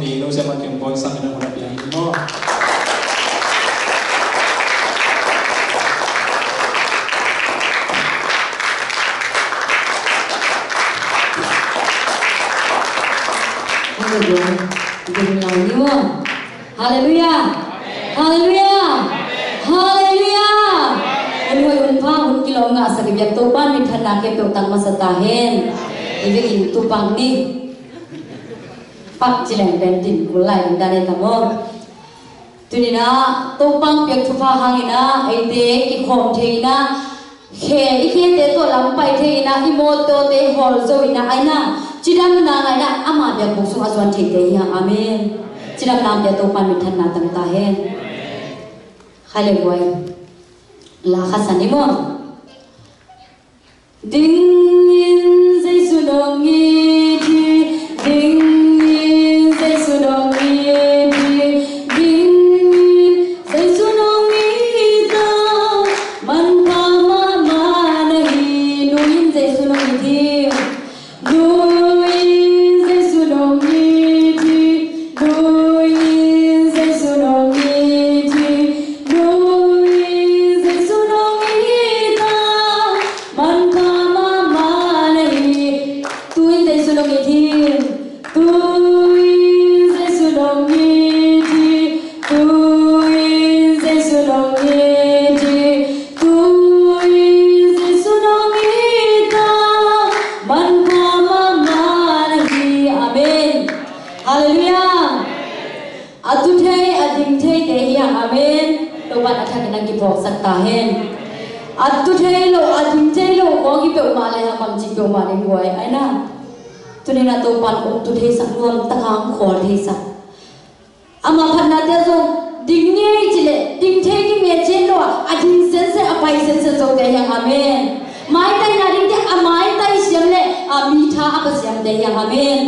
มีโน้ตจะมาเก็บบอลสังกัดคนละปีนี้มั้งHaleluya, haleluya, haleluya. Unhoy unpa un kilo nga sa kibyak tupan min thana ke petang masatahen. Ibe in tupang ni pak chileng bentin kulai dane tamo. Tunina tupang pyak thupa hangina aite ki khom theina khe ikhe te to lampai theina imoto te hol zoina aina chidam na ngaina ama pyak buksu aswan thite ya amen. Chidam nam dia topan mithan na tang tahen khale boy la khasanimo ding in jaisu dongi thi ding in jaisu dongi thi ding jaisu dongi ta man pa ma ma nahi nu in jaisu dongi thi nu in jaisu dongi thi nu Atu thelo adin thelo ko gi pe ma le ham chi pe ma le boy ai na tuni na to pan ko tu the sang nuam ta khang khol the sa ama phan na te zo ding ne chi le ding the gi me chen lo adin sen se apai sen se zo te yang amen mai tai na ding te amai tai siam le a mi tha apa siam te yang amen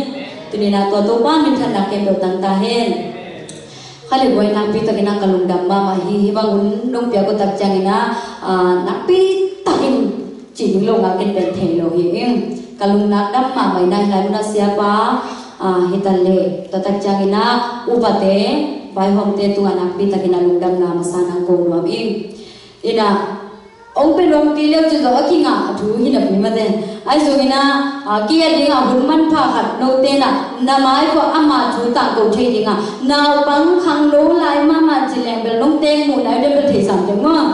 tuni na to pan min than na ke pe tang ta hen khale boy na pi ta kina kalung dam ma hi bangun nong pia ko tak changina na pi takin ching lo nga ken ben the lo hi kalung na dam ma mai na lai na sia pa hitan le to tak changina upate bai hom te tu ana pi ta kina lung dam na masana ko lo ina ông bên ông kia leo cho rõ khi ngã thú hi là bị mà thế ai rồi na kia đi ngã hồn man pha hạt nô tên na mai có ama thú tạ cầu chơi đi ngã nào bắn khang nô lại mà chỉ làm bên nông tên mù này đem bên thể sản đúng không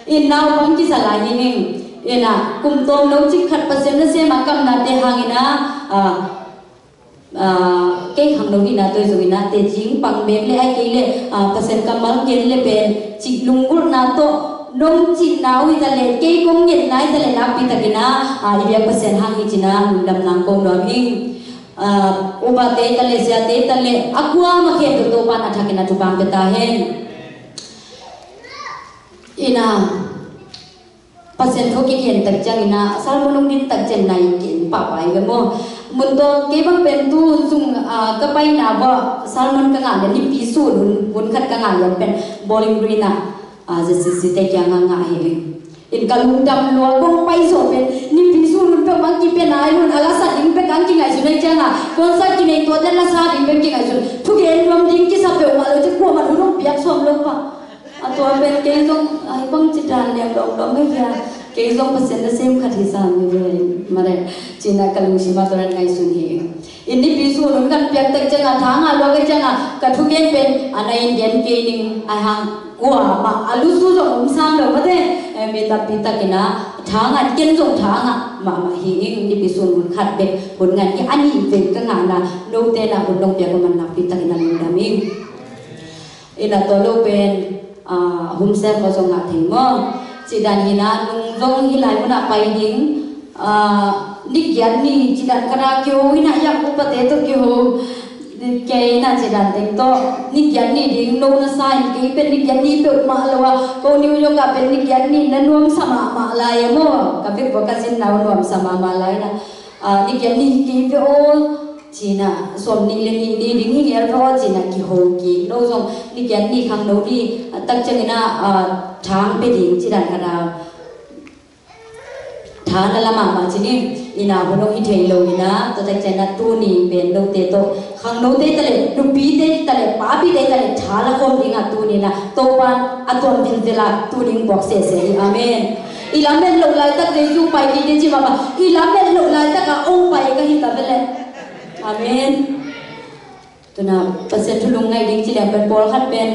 in nào bắn chỉ là như này in cùng tôm nấu chỉ khát bát xem nó xem mà cầm nát để hàng ina cái hàng nấu ina tôi rồi na để chính bằng bên lệ ai cái lệ bát xem cầm mal cái lệ bên chỉ lung gút na to nông chỉ nào thì ta lấy cây công nghiệp này ta lấy làm gì ta cái na việc bớt sen hàng gì na đầm nang công đó in ubat ta lấy xe ta lấy aqua mà khen được tô ban ở thằng cái na chụp băng cái ta hen ina bớt sen thôi cái khen tận chân ina sao mà nông din tận chân này kiện bả bài cái mò mình to cái băng bên tu dùng cái bay nào vợ sao mình cái ngàn để đi ví dụ muốn khát cái ngàn là bên bowling green jadi kita jangan ngahi. In kalau dam luar pun paiso pen ni bisu nun pe mangki pe nai nun alasa ding pe kangki ngai sunai jangan. Konsa kini to dan lasa ding pe ngai sun. Thuke en rom ding ki sape umal tu ko man rum piak som lo pa. Atau pen ke jong ai bang citan yang dong mai ya. Ke jong pasen da sem khathi sam ni mare Cina kalau sima toran ngai sun hi. Ini bisu nun kan piak tak jangan thang lo ke jangan ka thuke pen anai gen ke ning ai hang wah mà alu su rồi cũng sang được thế mình tập đi tập cái na tháng ngày kiến dụng tháng mà hi đi bị xuống một khát bể một ngày cái anh nhìn về cái ngàn là nô tên là một đồng tiền của mình làm đi tập cái na mình làm in là tôi lâu bên hôm sau có trong ngã thì mơ chỉ đàn hi na nung vong hi lại muốn là bay dính đi kiến đi chỉ đàn kara kêu hi na yak upat itu kêu cái na chỉ đàn tính to nít gián nít đi nô na sai cái bên nít gián nít được mà là cô niu yo cả bên nít gián nít na nuông sama mà lại mo cái việc vợ cái nào nuông sama mà lại na nít gián nít cái việc ô chỉ na xóm nít lên nít đi đứng hình ở chỉ na cái hồ cái nô xong nít gián nít khang nô đi tắc chân na tháng bên đi chỉ đàn cái nào ฐานละมามาชินีอินาบุญอิเทโลอินาตัวแต่เจนัตูนีเป็นโนเตโตขังโนเตตะเลดูปีเตตะเลป้าปีเตตะเลชาละคมดิงาตูนีนะโตวันอัตวนดินเดลาตูนิงบอกเสเสอาเมนอีลาเมนลงลายตะเกยยูไปกินจิมาบะอีลาเมนลงลายตะกะองไปก็ฮิตาเบเลอาเมนตัวน่ะเปอร์เซ็นต์ทุลุงไงดิ้งจิเดเป็นโปลคัดเป็น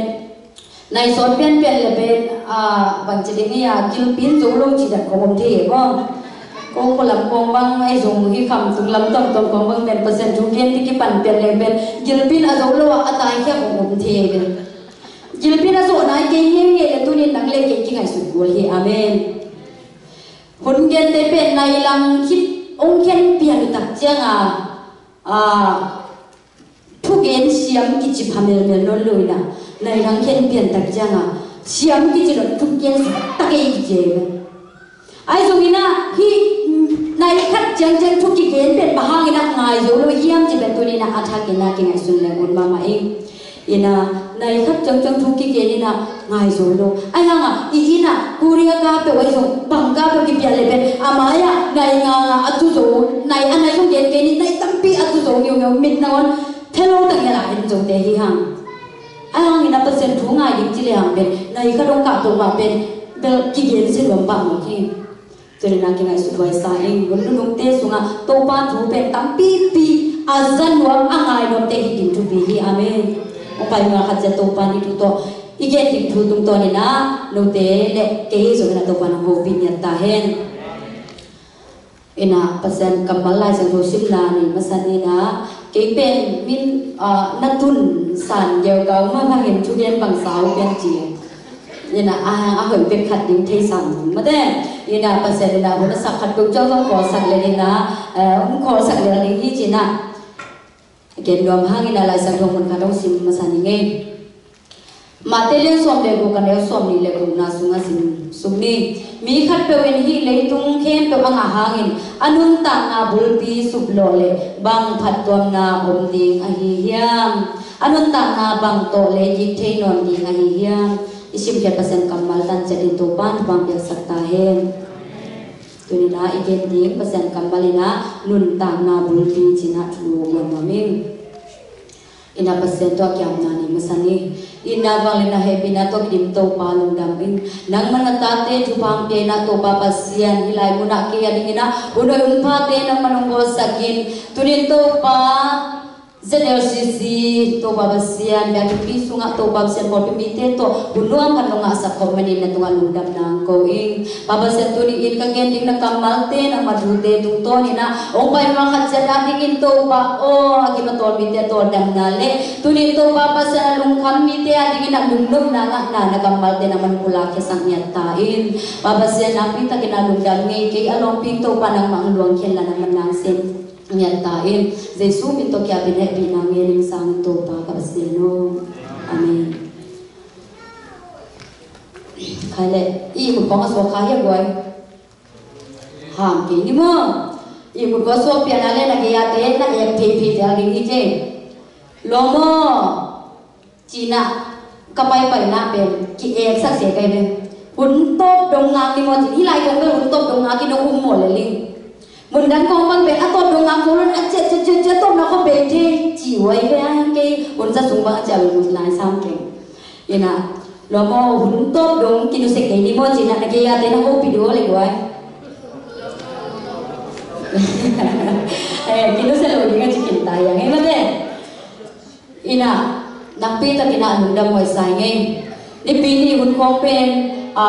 ในโซนเปลี่ยนเลยเป็นบางจิเดนี่ยกิลปินจูลงจิเดของผมที่ก็คนลำกองบางไอ้ส่งที่คำส่งลำต้นต้นของบางเป็นเปอร์เซ็นต์ทุกเย็นที่กิปั่นเปลี่ยนเลยเป็นกิลปินอาโซโลอัตายแค่ของผมที่เป็นกิลปินอาโซนายเกี่ยงเงี้ยตัวนี้นักเล่นเก่งจริงไงสุดบัวที่อาเมนคนเย็นได้เป็นในลังคิดองค์เขียนเปลี่ยนตักเจ้าทุกเย็นเสียมกิจพามีเงินล้นเลยนะในลังเขียนเปลี่ยนตักเจ้าเสียมกิจล้นทุกเย็นตักเองเจ้าไอ้ตรงนี้นะที่ในคัดจังทุกเย็นเป็นบ้างนะง่ายอยู่เลยเยี่ยมจะเป็นตัวนี้นะอาทักกินนะกินไงสุดเลยคนมาเองอินะในคัดจังทุกเย็นนี่นะง่ายอยู่เลยไอ้ยังอีนะกูเรียกกาเป็นไว้ส่งบังกาเป็นกิจเลยเป็นอามายะในงาอัตุโซในอันไหนทุกเย็นนี่ในตั้งปีอัตุโซอยู่มิดนอนเทโลตั้งยังไงจงเตะที่ห่างไอ้ยังนี่นะเปอร์เซ็นต์ทุกง่ายจริงๆเลยห่างเป็นในคัดตรงกาตัวมาเป็นเด็กกิจเส้นรวมบังโอเคจนนักยังไงสุดไว้สายเองวันนู้นเตะสุงะตัวบ้านถูเป็นตั้งปีอาจันวางอ่างไงนเตะหินทุบีฮีอาเมนองไปมาขัดจะตัวบ้านที่ตัวอีกอย่างที่ถูตรงตัวนี้นะนเตะเล็กเกยสุงะตัวบ้านของบินยันตาเห็นเอ็นะเปอร์เซ็นต์กำลังไล่สังโฆสิลานี่มาสันนี่นะเกยเป็นมินนัทุนสันเดียวกันมาพังเห็นทุเรียนบางสาวเป็นจีนี่นะอาเหยเป็นขัดดิ้งเทสังมาแต่นี่นะเปอร์เซ็นต์นะวันสักขัดปุ๊บเจ้าต้องขอสักเลยนะขอสักเลยนี่ที่จีน่ะเก็บรวมห้างนี่นะลายสักทงมันขาต้องซิมมาสันนี่ไงมาเตลินส่วนเด็กกันแล้วส่วนนี้เล็กนะสุงาซิมสุนี้มีขัดเปวินฮีเลยตุงเข้มเปวังอาหางินอนุนตังนาบุลปีสุบโลเลบังผัดตัวนาอมดิงอหิยามอนุนตังนาบังโตเลยิเทนอนดิงอหิยามisim ke pasen kamal tan jadi topan bang biak sakta hem tunina igen ding pasen kamalina nun tang na bulpi china thlu gon maming ina pasen to kyam na ni masani ina walina hebina to dim to palung dambing nang manata te thupang te na to pa pasian hilai muna ke adingina unoi unpha te nang manunggo sakin tunin to pa ZLCC to babasian dan pisunga to babasian ko pimite to bunuang kanunga sa komeni na tunga lundam nang going babasian to ni in kagending na kamalte na madute tungto ni na ongpay makat sa dating to ba o agi matol mite to dam nale tunin to babasian lungkam mite ading na lundum na nga na kamalte naman pula ke sang yatain babasian napita kinalundam ni kay along pinto pa nang maangluang kela naman nang sen nyatain Yesus minta kia bina bina ngeling sang to pa kapasino amen kale i mu pong aso kaya boy ham ki ni mo i mu ko so pia na le na ke ya te na e phi ja ling hi je lo mo china kapai pai na pe ki e sak se kai be hun top dong nga ki mo hi lai dong be hun top dong nga ki no um mo le ling một đàn con mang về ăn tôm đồng ngắm luôn ăn chết tôm nó không bền thế chỉ quay với anh cái bốn ra xuống vợ chào một lái xong kì vậy nè lo mò hún tôm đồng kia nó sẽ cái đi mò chỉ là cái ya thế nó không bị đuối lại quay kia nó sẽ là những cái chuyện tàiอย่างงี้mà thế inaนักปีตะกินหนุ่มดำหัวใสไงในปีนี้หุ่นคงเป็น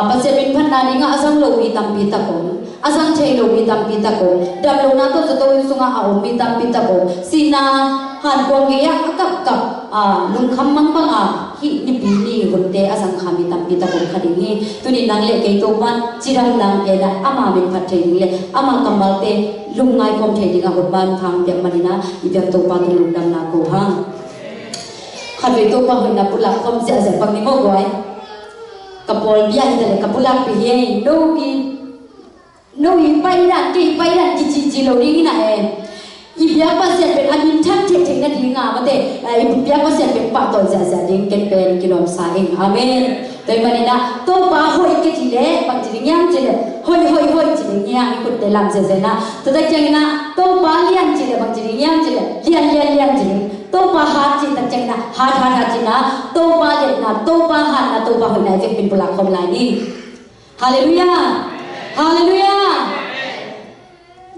ปัจเจกพันนานิงาสังโลวิตัมปีตะกงasang chelo mitam pita ko dablo na to to sunga a mitam pita ko sina han ko ngiya kap lung khammang banga hi ni bini gonte asang khamitam pita ko khadingi tuni nang le ke to ban chirang nang ke na ama min phathe le ama kamal te lungai kom the dinga hot ban phang te manina ibyak to pa to lung dam na ko ha khadwe to pa hoina pula khom ja ja pang ni mo goi kapol bia hi le kapulak pi he no ki no hi pai dan ki pai dan chi lo ding na e อีเบียกpasienเป็นอันนี้ทักเทคนาดีงามมาเตอีเบียกpasienเป็นปะตอนเสียดิ้งเก็บเป็นกิโลสายเองอาเมนแต่วันนี้นะตัวป้าหอยกิจเล่บางทีเงี้ยจีเล่หอยจีเงี้ยอีกุดเดลังเสียนะตัวแต่จังนะตัวป้าเลี้ยงจีเล่บางทีเงี้ยจีเล่เลี้ยงจีเล่ตัวป้าหาจีแต่จังนะหาจีนะตัวป้าเลี้ยงนะตัวป้าหานะตัวป้าหอยนะจะเป็นพลังคำลายนี้ฮาเลลูยาฮาเลลูยา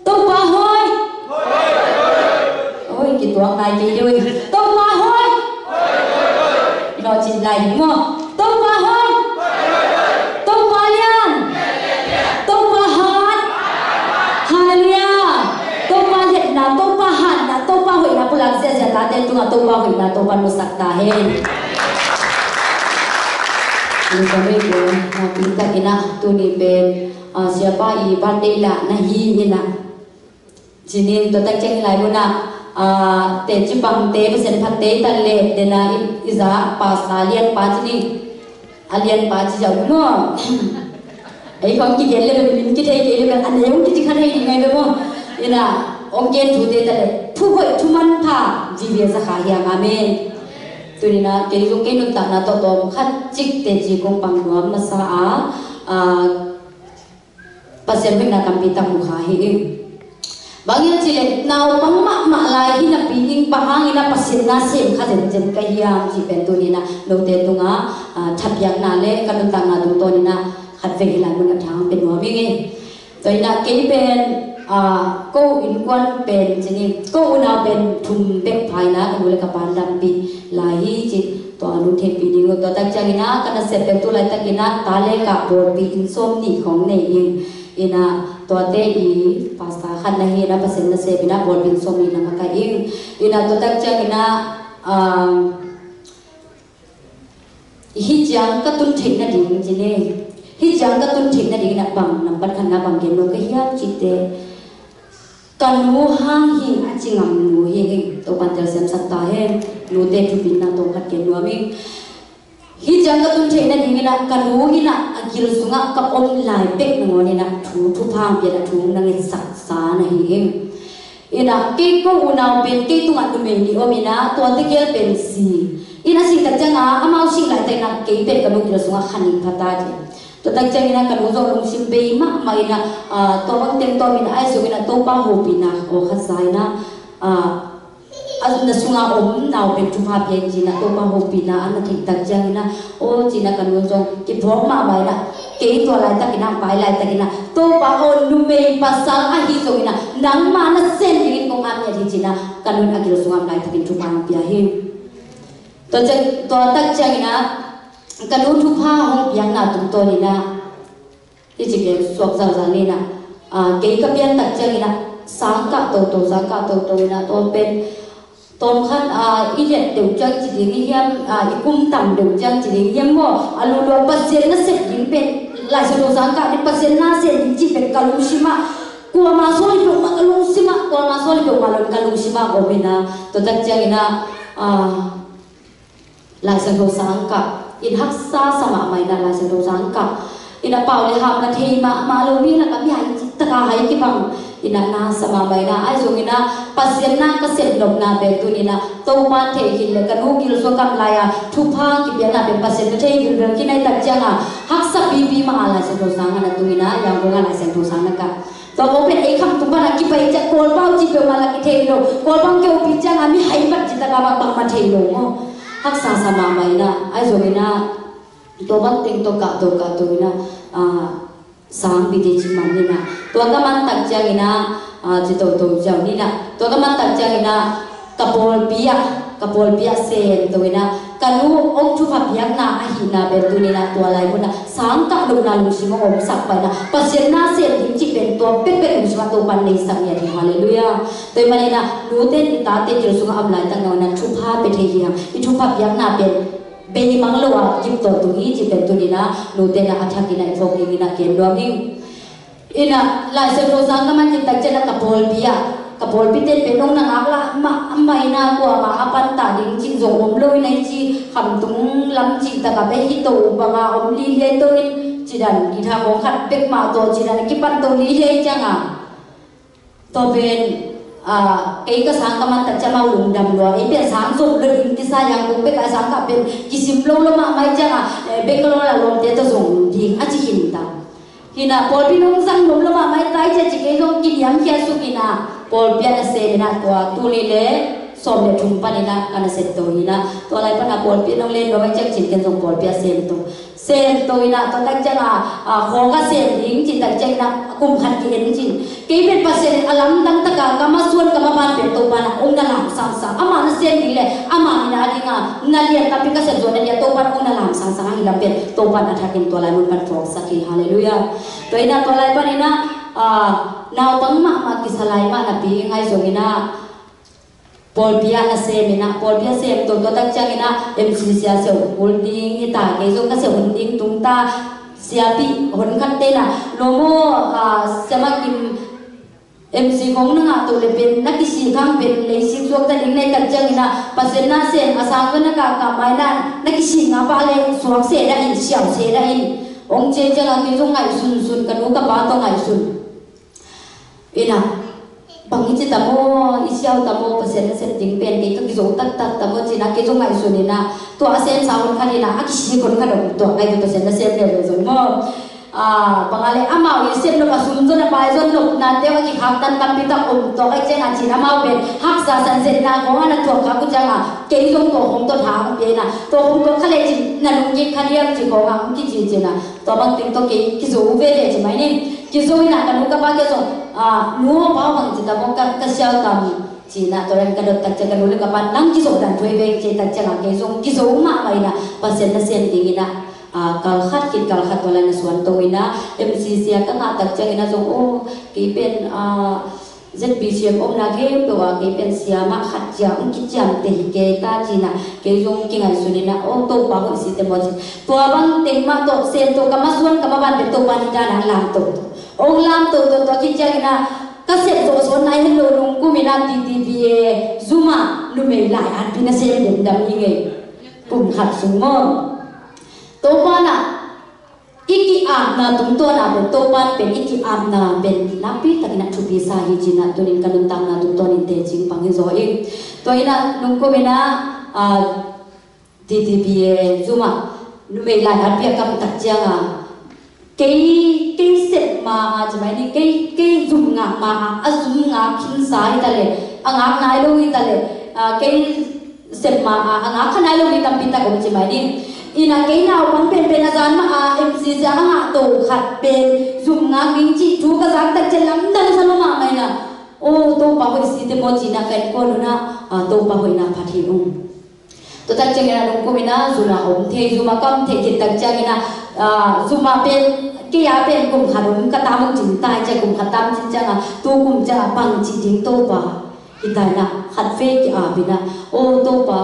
ตัวป้าหอยโอ้ยกี่ตัวไงกี่ด้วยตัวป้าหอยรอจีนไหลมั้งตัวป้าหอยตัวป้าเลี้ยงตัวป้าหาฮาเลลูยาตัวป้าเลี้ยงนะตัวป้าหานะตัวป้าหอยนะพลังเสียตาเต็มตัวป้าหอยนะตัวป้านุสักตาเห็นini kami pun kita kena tu ni ben siapa ibadah lah nahi ina jinin tu tak ceng lai muna te cipang te pesen pate talle dena iza pas alien pas ni alien pas jauh mo ai kong ki gelle be min ki thai ke be an yong ki khane ni ngai be mo ina ong gen thu te talle thu hoi thu man tha ji be sa kha ya amenตัวนี้นะเกี่ยวกับเรื่องต่างๆนะตัวตอมขัดจิกเตจีกงปังนวมมาสาปัสเซนเป็นนักพิทักษ์มุขายเองบางอย่างที่เล็กนาวปังมาลายที่นับปีนิงปังหินับปัสเซนน่าเสียมขัดเจนกันยามที่เป็นตัวนี้นะโดยเด่นตรงทับยักษ์นาเล่กันต่างๆนะตัวนี้นะขัดเวลามันกับทางเป็นหัววิ่งตัวนี้นะเกี่ยวเป็นก็อินควันเป็นจริงก็อุณาเป็นทุ่มเบ็ดภายนะกันเลยกับปานดำปีหลายจิตตัวอนุเทปีนี้ก็ตัวตั้งใจนะกันเสร็จเป็นตัวลายตะกินะตาเล็กกับโบร์ปีอินส้มนี่ของในเองอินะตัวเตอีภาษาขันนะเฮนะภาษาเสบินะโบร์ปีอินส้มนี่นะมากันเองอินะตัวตั้งใจนะฮิจังก็ตุนเทนนะดิ่งจริงฮิจังก็ตุนเทนนะดิ่งนะบังนำบัดขันนะบังเกณฑ์โลกฮิยาจิตเตกันนูห้างหิงอาจิงามนูหิงตัวปันเตลเซมสัตตาเฮนูเตทุบินนาตัวขัดเกณฑ์นูมิฮิจังก็ตุนเทนะดิ่งนะกันนูหินะอากิรสุงะกับอมลายเป็กนงนี่นะทุพางเปียนะทุนังสักษานะหิงอินะเกก็อุณาเป็นเกตุงัดเมนี่อมินะตัวตะเกียเป็นสีอินะสิตัดจังอามาสิงหลายแต่นะเกเป็นกันนูกิรสุงะขันนิพัตตาเจตัวตั้งใจนะกันรู้จักลงสิมเบย์มากมานะตัวบางเต็มตัวมีนะไอ้ส่วนนะตัวป้าหูปีนะโอ้ขัดสายนะอันนั้นสุงาอมนาวเป็นทุพาเพียงจีนะตัวป้าหูปีนะอันนั้นทิ้งตั้งใจนะโอ้จีนะกันรู้จักกี่พร้อมมาไปนะเกี่ยตัวลายตะกินะไปลายตะกินะตัวป้าโอนนุ่มเบย์ภาษาอาฮิส่วนนะนังมานะเส้นดิ้งกงอันเนี่ยที่จีนะกันรู้อากิรสุงามลายตะกินทุพาเพียงตัวตั้งใจนะกันรู้ทุกผ้าห้องยังหนาตุ้งตัวนี่นะที่จริงๆสวกสาวๆนี่นะเกี่ยวกับเพียงตัดใจนี่นะสังกัดตัวสังกัดตัวนี่นะตัวเป็นตอนขั้นอีเด็ดเดือดจังจริงๆนี่ยังอีกุ้มต่ำเดือดจังจริงๆยังว่าลูกๆเปอร์เซ็นต์น่ะเสร็จยิ่งเป็นหลายส่วนสังกัดนี่เปอร์เซ็นต์น่ะเสร็จยิ่งจีเป็นกาลุชิมะกลัวมาโซลิเปมากาลุชิมะกลัวมาโซลิเปมาลงกาลุชิมะก็ไม่นะตัวตัดใจนี่นะหลายส่วนสังกัดอินฮักซาสมาไม่นาลาเซโรซังกับอินอาเป่าเลยหามนาเทมาลูนี่นะกับยายจิตตะกายกี่บังอินนาสมาไม่นาไอ้ส่วนอินะปัสเซียนนาก็เสร็จหลบนาเป็นตัวนี้นะตัวมันเทหินเลยกันนูกิลสวกันลายทุพากิเบียนาเป็นปัสเซียนเทหินเรื่องที่ในตัดจังฮักซาบีมาลาเซโรซังนะตัวนี้นะยังคงลาเซโรซังนะกับตัวเขาเป็นไอ้คำตุ้มบานักกิไปจะโกลเป้าจีเปมาลากิเทโลโกลเป้าเกี่ยวปิจังมีให้บัดจิตตะกาบังมาเทโลฮักษาสมาไม่นะไอ้ส่วนนะตัวบังเต็งตัวกะตัวนะสามปีที่จิมันนี่นะตัวก็มันตัดใจนะจิตตัวเจ้านี่นะตัวก็มันตัดใจนะกระโปรงเปียเซนตัวนะกันรู้องค์ชุบเปียกนะไอหินะเป็นตัวนี้นะตัวอะไรพวกนะสามกะลูกนาลุสิมองสักไปนะปัจเจกนาเซนจริงๆเป็นตัวเป็ดๆมุสมาตัวปันในสังเกตฮาเลลูยาตัวมันนี่นะรู้เต้นตาเต้นจิตสุขอัมไลตั้งเงานะชุบผ้าเป็นเทียมอีชุบเปียกนะเป็นเบย์มังโลวะจิบตัวตุฮีจิเป็นตัวนี้นะนูเตนะอัฐกินะฟอกอินะเกนดวงนี้อินะลายเซโรซังก็มันจิตตักเจนะกับโพลเปียเต้นเป็นองค์นางอักละมาไม่น่ากลัวมาอัปันตาดิ้งจิงจงอมลอยในจีคำตุงลำจิตตะกับไปฮิโตบางอมลีเลยตัวนี้จีดันอีทางของขัดเป็กมาตัวจีดันกิปันตัวลีเลยจังตัวเป็น cái sang kaman tak cama ulung dam lo ai pe sang so le ti sa yang ko pe ka sang ka pe kisim lo lo ma mai changa be ko la lo te to zong ding a chi hin ta hina pol pi nong sang lo ma mai tai che chi ke jong ki yam kya su kina pol pia na se na to tu le le som le thum pa ni na kana se to hina to lai pa na pol pi nong le lo mai chak chin ken jong pol pia sem to ina to tak changa kho ka sem ding chi tak chang na kum khat ki en chin ke pe pa se alam dang ta ka kama suan kama ban pe to pa na ong na lam sang sang ama na sem ding le ama ni na dinga na lian ta pi ka se zo na dia to pa ong na lam sang sang hi lam pe to pa na thakin to lai mun pan phok sakhi hallelujah to ina to lai pa ni na naw pang ma ki salai ma na pi ngai zo ina Paul Pia na semina Paul Pia sem to tak changina MCC se holding ita ke zo ka se holding tung ta siapi hon khat te na lomo sama kim MC kong na to le pen na ki si khang pen le si zo ta ling nei kan changina pasen na sem asang na ka mai na ki si nga pa le suak se da in siao se da in ong che changa ki zo ngai sun kan u ka ba to ngai sun ina bangi ci tamo isiaw tamo pasen na sen ting pen ke ka gizo tak tamo china ke jo ngai sunina to asen saun khanina akisi kon ka dong to ngai pasen na sen le zo mo bangale amao yesem no pasum zo na pai zo no na te wa ki khak tan kam pita om to ai chen a china mau pen hak sa san sen na ko na to ka ku janga ke zo to hom to tha pe na to hom to khale chi na lung ye khaliam chi ko ha ki chi chena to bang ting to ke ki zo ve le chi mai ni ki zo ina ka nu ka ba ke zo nuo ba bang chi ta mo ka xiao tam Cina toran kadot tak jaga dulu kapan nang kisah dan dua beng cerita jaga kesong kisah umat lainnya pasien pasien tingina kalhat kit kalhat wala nasuan toina MCC ka nga tak jaga na song oh kipen ZBCM om na game to kipen siama khat jam kijam te ke ta Cina kesong kingai sunina oh to pa ko si te mo to abang tema to sen to kamasuan kamaban to panida na lam to ong lam to kijang na kaset so so nai hello nung kumina TTVA Zuma lume lai an pina sem dem dam inge kum khat sumo to pana iki am na tum to na ben to pan pen iki am na ben napi takina thupi sa hi jina tunin kanum tang na tum to nin te jing pang zo in to ina nung kumina TTVA Zuma lume lai an pia kam tak janga cái set mà chỉ mấy đi cái dùng ngạc mà dùng ngạc kinh sai ta lệ ngạc này luôn ta lệ cái set mà ngạc này luôn đi tâm pita cũng chỉ mấy đi ina cái nào vẫn bên azan mà MC ra ngạc tổ khát bên dùng ngạc kinh chỉ chú cái giác tak chelam dan sama mà mày na ô tô bảo hồi si te mo chỉ na cái con na tô bảo hồi na phát hiện to tak changina nung ko mina zuna om the zuma kam the kit tak changina zuma pen ke ya pen kum kharum ka tamung chin tai cha kum khatam chin changa tu kum cha pang chi ding to ba itana khat fe ki bina o to ba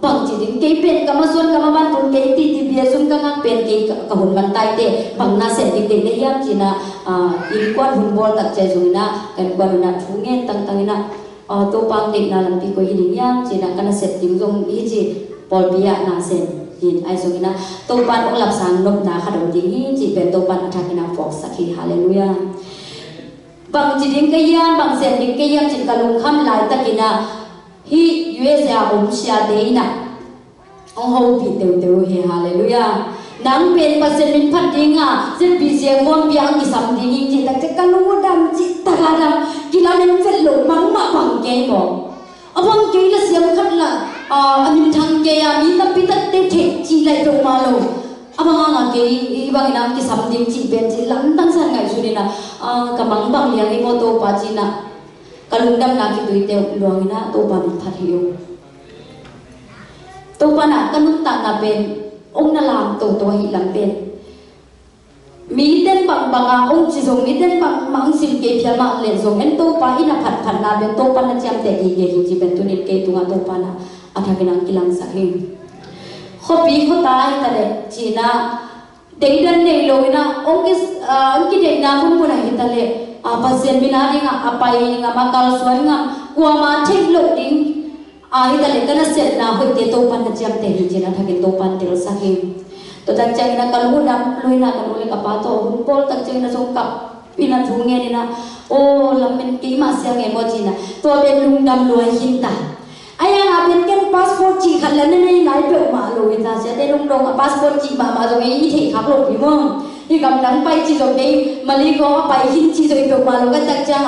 pang chi ding ke pen kama sun kama ban pun ke ti bia sun ka ngak pen ke ka hun ban tai te pang na se ding ne yam china in kwan hun bol tak cha zuna kan kwan na thungen tang tangina to pang dik na lam pi ko hining yang china kana set ding jong hi chi pol pia na sen in ai so ina to pan ong lap sang nop na khadong ding hi chi pen to pan athakina fok sakhi hallelujah bang chi ding ke yam bang sen ding ke yam chin kalung kham lai takina hi USA om sia de na ong ho pi teu he hallelujah nang pen pasen min phat dinga zin bi se mon biang ki sam ding hi chi tak te kalung dam chi tagadam kilamen fel lo mang ma bang ke mo abang ke la siam khat la amin thang ke ya mi ta pitat te the chi lai do ma lo abang nga ke ibang ina ki sam ding chi ben chi lam tang san ngai su ni na ka mang bang liang i mo to pa chi na kalung dam na ki tui te luang ina to pa min phat hiu to pa na kanun ta na ben ong na lam to hi lam ben mi den bang banga ong chi zong mi den bang mang sim ke phia ma le zong en to pa ina phat na ben to pa na cham te ki ge hi chi ben tu ni ke tu nga to pa na athakinang kilang sakhi khopi khotai ta le china deidan nei loina ong ki dei na bun bun hi ta le pasien binari nga apai nga makal suan nga kwa ma thek lo ding hi ta le kana set na hoi te to pa na cham te hi china thakin to pan te sakhi to tak chang na kalhu dam loina kan ule ka pa to hun pol tak chang na song kap ปีนั้นทุ่งเงี้ยนี่นะโอ้ลำเป็นกี่มาเสียงเงี้ยโมจินะตัวเป็นลุงดำรวยหินตาไอ้ยังเป็นกันพาสปอร์ตจีขันแล้วนี่ไหนเปล่ามาลุยตาเสียแต่ลุงดงพาสปอร์ตจีมาตรงนี้ที่ขับรถพี่มั่งที่กำลังไปจีตรงนี้มาลีก็ไปหินจีตรงนี้เปล่ามาลุยก็ตักจัง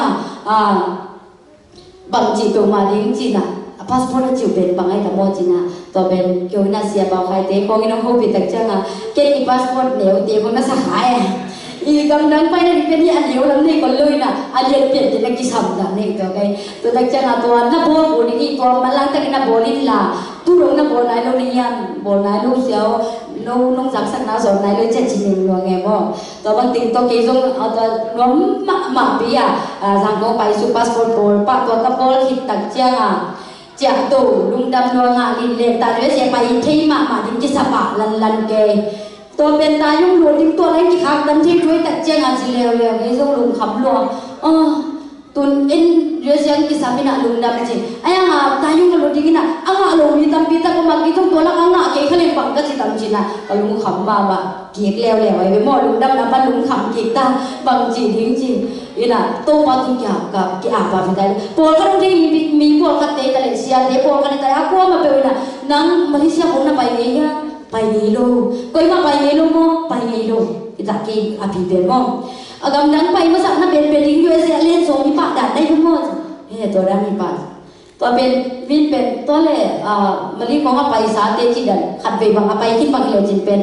บางจีเปล่ามาดิ้งจีนะพาสปอร์ตจีเป็นบางไอ้กับโมจินะตัวเป็นเกี่ยวกับเสียบางใครเตะของอินโฮบิตักจังเกณฑ์พาสปอร์ตเหนียวเตะของนักสหายอีกำลังไปนั่นเป็นที่อันเดียวแล้วนี่ก็เลยนะอันเดียวเปลี่ยนเป็นนักกีฬาแบบนี้ตัวไงตัวตักจังตัวนักบอลบุญนี่ตัวมันลังแต่นักบอลนี่ล่ะตู้ลงนักบอลไหนลงนี่ยันบอลไหนลงเสียวน้องจักสักน้าสอนไหนเลยเจ็ดชิ้นหนึ่งว่าไงบ่ตัวบางทีตัวเกี่ยงเอาตัวน้องมาปีสังกัดไปซูพาสปอร์ตบอลป้าตัวกับบอลฮิตตักจังจากตัวลุงดำนวลลินเลนตาด้วยเสียไปที่มาดิ้งจิสบะลันเกตัวเป็นตายุ่งหลวงดิ้งตัวเล็กที่ขับดันที่ช่วยตัดเจียงอาจีเลวเลวไอ้ส่งลุงขับหลวงตุนเอ็นเรือเสียงกิสามินาลุงดำจีไอ้ยังตายุ่งหลวงดิ้งน่ะลงมีตั้มปีตั้มมากี่ตัวละเกี่ยเขาเลี้ยงปังก็จีตั้มจีน่ะก็ลุงขับมาว่าเกี่ยเลวไอ้ไปหม้อลุงดำน้ำบ้านลุงขับเกี่ยตาบางจีดิ้งจีอีน่ะโตมาตุกยากับกี่อาบาเป็นได้พอกันที่มีพวกกันเตะกันเลยเสียเตะพวกกันแต่akuมาเป็นน่ะนั่งมาเลเซียคนน่ะไปเงี้ยไปเงี้ยลูก็ยังไปเงี้ยลูมั้งไปเงี้ยลูอีตาเกี่ยอาภิเบนมั้งกำลังไปมาสักน่ะเป็นดิ้งด้วยเสียเล่นส่งมีปากดัดได้ทุกมั้งเฮ้ตัวนั้นมีปากตัวเป็นวินเป็นตัวเล่มาลีของไปสาเตจิดันขัดไปบางไปคิดบางเรื่องจินเป็น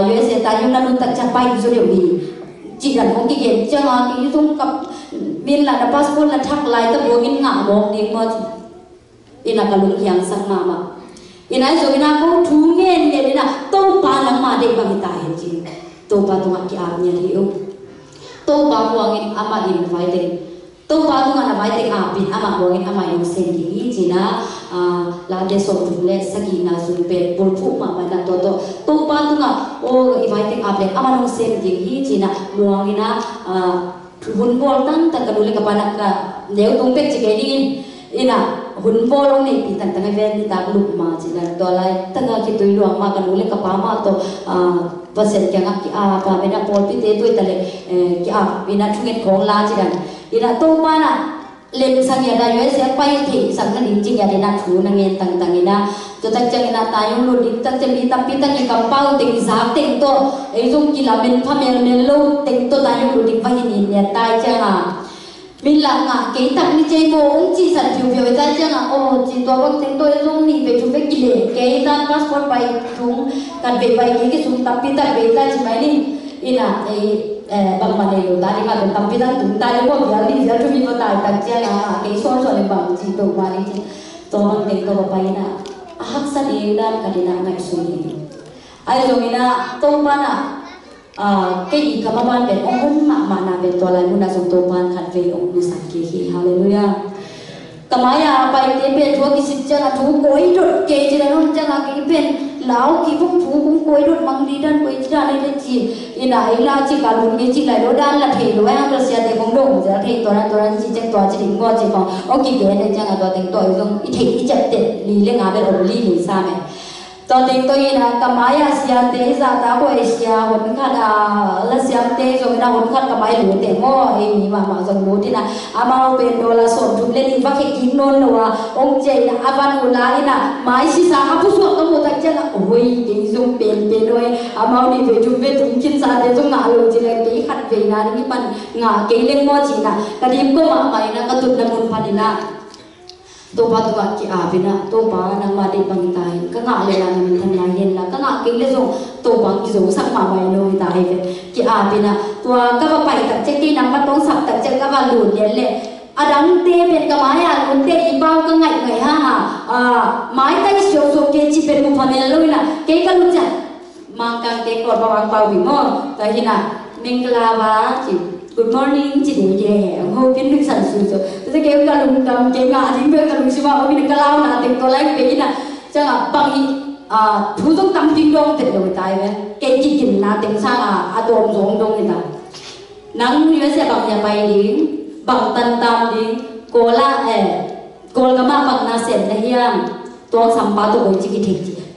USA ตายุ่งนั่นนุ่งตัดจะไปสุดเดียวดีจีกันของกี่เกณฑ์จังหวะที่ทุ่งกับบินหลังพาสปอร์ตหลังทักไลน์ตะบัวกินหงามองดิ้งหมดอินากัลุงยังสักมามาอินาส่วนอินาเขาทุ่งเงี้ยนี่นะโตปาลังมาเด็กบางตาเห็นจริงโตปาตุงกี่อาเนี่ยที่อุ้โตปาหัวเงินอามาอินไว้เต็งโตปาตุงอันไว้เต็งอาบินอามาหัวเงินอามาอินเซนดีจีนะลาเดส่งถึงเลสกีนาซุนเป็นบุญผู้มาวันนั้นโตปาตุงโอ้อีไว้เต็งอาบินอามาลงเซนดีจีนะหัวเงินหุ่นบอลตั้งแต่กระดูกเล็กกับปานักกะเดี๋ยวตรงเป็กจิกเอดีอินะหุ่นบอลลงนี่ปีตั้งแต่เวรตากลุกมาจีนะตัวอะไรตั้งแต่คิดตัวหลวงมากระดูกเล็กกับปามาตัวภาษาเกี่ยงกี่ปาเป็นนักบอลพิเศษตัวแต่เลยกี่เป็นนักทุ่งเงินของลาจีนะอินะตัวมานะเล่นสังเกตได้ยังเสียไปที่สังเกตจริงๆอย่างนักทุ่งเงินต่างๆอินะตัวตั้งใจนะตายยังลุ้นดิ้งตั้งใจมีตั้งปีตั้งกี่กำเป้าเต็งสามเต็งตัวไอ้ตรงกีฬาเป็นพม่าเมลโลเต็งตัวตายยังลุ้นดิ้งไปหินเนี่ยตายจังบินหลังเกี่ยตักนี่เจ้าโง่จีสันผิวตายจังโอ้จีตัวบังเต็งตัวตรงนี้ไปชุบไปกิเลเกี่ยตักพาสปอร์ตไปทุ่งกันไปกี่สุ่มตั้งปีตั้งไปตายใช่ไหมนี่อินะไอ้บางวันอยู่ตายมาตั้งปีตั้งทุ่งตายแล้วก็เดี๋ยวนี้เดี๋ยวชุบมีมาตายตักจังเกี่ยส่วนบางจีตัวมานี่จีตัวบังเต็งตัวไปนะhak sadi dan kadina nak suni. Ayo mina tompana ke ikamaban ben ongong mak mana ben tolai muna song tompan khatve ong musaki hi haleluya. Kamaya apa ite ben thua kisip janga thu koi dot ke jira non janga ke ben lao ki phuk thu kum koi dot mangdi dan koi jira nei le chi ina ila chi kalun me chi lai do dan la the lo ya to sia te kong dong ja the toran chi chek to chi ding go chi kong o ki be ne janga to ting to yong i the i chap te li le nga be o li ni sa me to ting to ina kamaya sia te za ta ko sia hon kha da la sia te so na hon kha kamai lu te mo e mi ma jong lu ti na ama pe do la som thum le ni va ke ki non lo wa ong che na aban u la ina mai si sa ha pu so ka mo ta janga oi ke jong pe doi ama ni ve ju ve tum kin sa te jong nga lo ji le ke khat ve na ni pan nga ke leng mo ji na ka dim ko ma mai na ka tut na mun pa ni naตัวปัจจุบันกี่อาบินะตัวป้านังมาได้บังตายก็งาเลยนะมันทันมาเย็นละก็งากินเลยส่งตัวปังกี่ส่งสักมาไว้เลยตายเลยกี่อาบินะตัวก็ว่าไปตัดเจ็ดที่นังมาต้องสับตัดเจ็ดก็ว่าหลุดเย็นเลยอดังเตเป็นกระไม้อะหลุดเตอีเป้าก็ไงฮะไม้ตั้งโชว์โชว์เกจิเป็นมุขเนลเลยนะเกก็รู้จักมังกันเตกอดประวังเป่าหิมอนแต่ที่น่ะมิงกลาวาจิGood morning, chị để ngồi kiến thức sản xuất rồi. Tôi kêu cả lùng cầm cái ngã chính về cả lùng xí vào bên cái lao là tiếng tôi lấy cái là chắc là bằng thu dung tâm kinh đông thì đổi tài vậy. Cái chỉ chính là tiếng sang atom giống đông người ta. Nắng như sẽ bằng nhà bay đi, bằng tan tam đi, cô cái mà bằng na sen này hiền, tuang sampah tu boleh cikit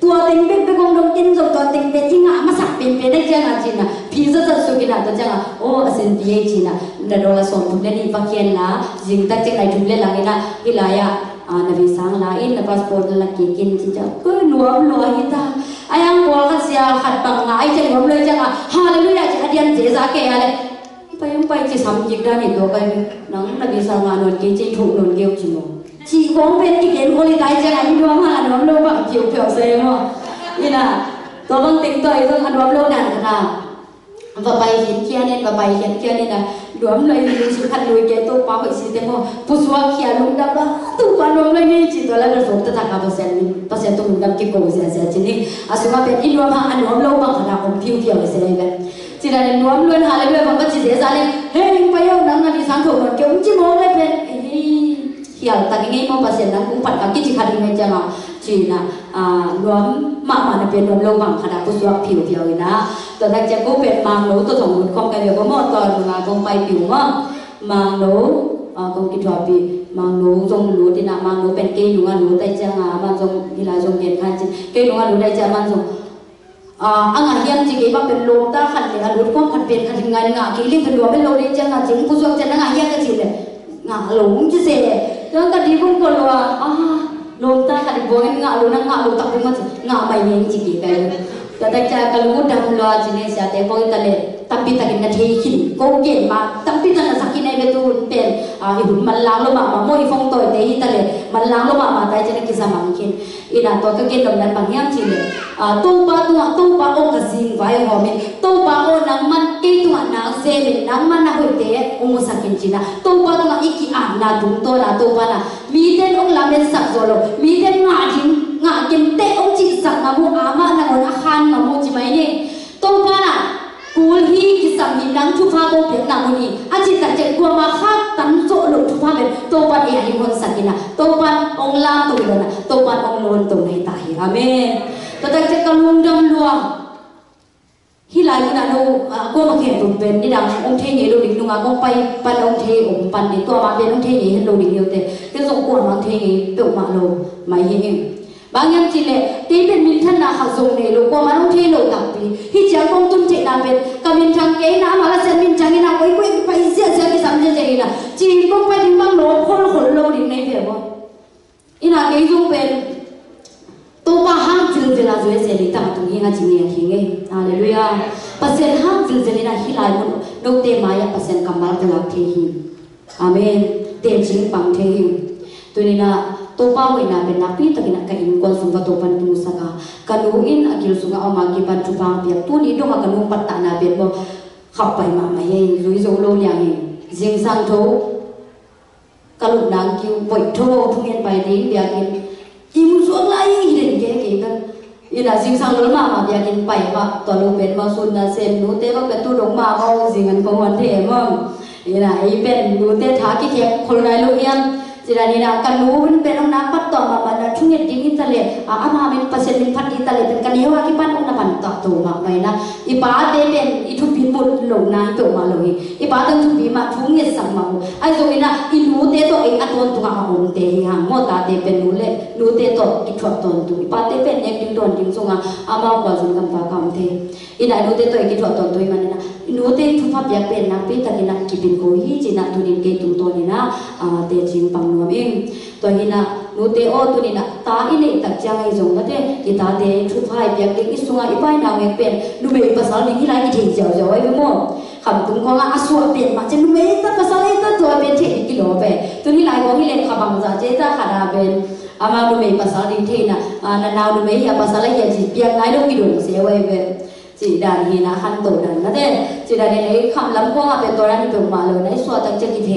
ตัวเต็งเป็นไปกองดงกินจงตัวเต็งเป็นที่งามาสักเป็นไปได้จังจีน่ะพี่จะสุกินตัวจังโอ้เส้นพี่จีน่ะนั่นเราส่งทุกเรื่องนี้ฟังเขียนละจิงตักจังไรทุกเรื่องหลังนี้นะอีลายนาวิสังละอินพาสปอร์ตละกินจิจ้าก็นัวฮิตาไอ้ยังกว่ากันเสียขัดปังงาไอ้จังผมเลยจังฮาเลลูยาจะเดียนเจสาเกะอะไรไปยังไปจะทำจิกได้เนี่ยตัวกันนังนาวิสังงานนกินจิถูกนนเกี่ยวจิโมจีกองเป็นที่เห็นคนที่ได้จังไอ้ดวงฮาดวงโลบังเกี่ยวเกี่ยวเสียมั้งนี่นะตัวบังติงตัวไอ้ต้องดวงโลนั่นขนาดว่าไปเห็นเคียเนี่ยว่าไปเห็นเคียเนี่ยนะดวงเลยมีสุขัดลุยแกตัวป้าไปสิเดโมผู้สวาเคียลุงดำละตัวป้าดวงเลยนี่จิตตัวแล้วก็สมตะทักกับเปอร์เซ็นต์ตัวลุงดำเก็บโกงเสียจีนี่อาศัยว่าเป็นอินดวงฮาดวงโลบังขนาดผมผิวเพียวเลยเสียเลยจีนั่นดวงล้วนหาเลยด้วยบางก็จีเสียใจเลยเฮ้ยไปเอาหนังนาฬิกาถูกหมดเกี่ยวจิโมเลยเป็นเฮียตะกี้ไงมองเปอร์เซ็นต์นั้นกุ้งปัดกับกิจการยังไงจังจีน่ะรวมมากมันเป็นรวมโลบังขนาดผู้สวาผิวเพียวเลยนะตอนนั้นจะกูเป็นมังโนตัวสมบูรณ์ของกันเดียวก็มอตอนมาคงไปผิวมั้งมังโนคงคิดว่าปีมังโนจงรู้ที่น่ะมังโนเป็นเกย์หนุ่มรู้ได้จังมันจงที่เราจงเห็นขันจิเกย์หนุ่มรู้ได้จังมันจงอังอาเฮียมจิเกย์ว่าเป็นโลตาขันเลยรู้ความขันเป็นขันงานงาคิดเรื่องเป็นรวมเป็นโลได้จังจริงผู้สวาจะนั่งอาเฮียก็จริงเลยงาหลงจะเสียแล้วก็ดีพุ่งคนว่าโลตาขันบัวงาหลงนั่งงาหลงตักเป็นมันงาไม่เงี้ยจิเกย์ไปแต่จะkalau mudah meluat jenis ya teh boleh tale tapi tak kena hikin kau gen ma tapi tak nak sakit naik betul pen ibu malang lo mama mau ifong toy teh tale malang lo mama tay jenis kisah mungkin ina to ke gen domlan pangyam cile tu pa o kasing vai homi tu pa o nang man ke tu na se nang man na hoite umu sakin cina tu pa iki na dung to na tu pa na mi den ong lamen sak zolo mi den ngã kiếm tệ ông chị rằng là mua ám mà là một khan mà mua chỉ mấy nè tôi qua là cúi hi cái sầm nhìn nắng chụp pha tôi biết là một gì anh chị tại chạy qua mà khác tấn rộ lục chụp pha bên tôi qua để anh muốn sạch na tôi qua ông la tôi rồi na tôi qua ông lôn tôi này tại amen tôi tại chạy cầm lung đâm luôn khi lại cái nào cô mà khen tụt bên đi đằng ông thế nhỉ đồ đỉnh đúng không bay ban ông thế ông ban đi tua mà bên ông thế nhỉ hết đồ đỉnh nhiều thế cái dòng cuộn mà thế nhỉ tụ mà lồ mày hiềnบางอย่างจีเล่ที่เป็นมินทันนาขัดส่งเนี่ยลูกว่ามันต้องเทโลตับปีที่เจ้าคงตุ้มเทนาเป็นกับมินทังเกน่ามาแล้วเซนมินทังเกน่าไว้ไปเสียที่สามเจน่ะจีก็ไปถึงบางโลคนโลดิ่งในเพียบว่าอีน่าเกยจุงเป็นตัวป้าห้างจิลเจล่าช่วยเสียดิตั้งตรงนี้งาจีเนี่ยหิงเองฮาเลลูยาเปอร์เซ็นต์ห้างจิลเจน่าฮิลายมันดอกเตมายาเปอร์เซ็นต์กำลังจะรับเทหินอาเมนเตจิงปังเทหินตัวนี้นะตัวป้าวินาเป็นนักพิทักษ์นักการคนสมบัติปันตุสกาการูอินอากิลสุงเอามากิปันจุบังเปียตัวนี้ดงอาการุปัตตานาเป็นบ่ขับไปมาไม่เห็นลุยโซโลอย่างเห็นเสียงสังโธกลุนางกิวบ่อยโธทุ่งเงินไปดีเบียกินอิ่มสวงไรเห็นแก่กินกันอีน่ะเสียงสังโลมาเบียกินไปว่าตัวลูกเป็นมาสุนนะเซนนูเต้ว่าเป็นตัวดงมาเขาเสียงกันกวนเทมั่งอีน่ะไอ้เป็นนูเต้ท้ากี่เทปคนไรลูกเอี้ยมจีรานีนะกันรู้เป็นองนักปัตตอมาบันนะช่วงนี้ดิ้งทะเลอามาเป็นเปอร์เซ็นต์เป็นพันธุ์ทะเลเป็นกันเยอะว่ากี่ปันองนับปันตัดตัวมากไปนะอีป้าเต้เป็นอีทุบินบุตรหลงนายตัวมาเลยอีป้าต้องทุบินมาทุ่งเงินสั่งมาไอ้ตัวนี้นะอีนูเต้ตัวเองอัตวนตัวหางเตะหางมอตาเต้เป็นนูเล่นูเต้ตัวอีทวดตนตัวอีป้าเต้เป็นเอกดิ้งตนดิ้งส่งอามาว่าส่งกันฟ้าคำเทอีนายนูเต้ตัวอีทวดตนตัวมันนะนูเต้ทุบพับอยากเป็นนักปีตะกินักกิบินโกฮีจีนักทุนินเกตุตัวนี้นะเตจิงปังนัวเองตัวนี้นะนูเตโอตัวนี้นะตาอินเอกตักจังไอจงก็เตอีตาเตทุบให้เปียกเด็กอิสุงาอีป้ายนางเอกเป็นนูเบย์ภาษาหนึ่งที่ไรอีเทียนเจ้าไว้เป็นมั่วคำตุ้งของอาสวะเป็นมาจะนูเบย์ตั้งภาษาเลยตั้งตัวเป็นเทนกิโลเป็นตัวนี้ไรของที่เล่นขบังจะเจ้าขาราเป็นอามานูเบย์ภาษาดินเทนะนาวนูเบย์ภาษาเลยยังจีเปียกไงต้องกิโลเสียไว้เป็นจีดานฮีนะขันโตดันนะเต้จีดานนี้คำล้ำก็เป็นตัวนั้นเป็นมาเลยในส่วนต่างจากกิเท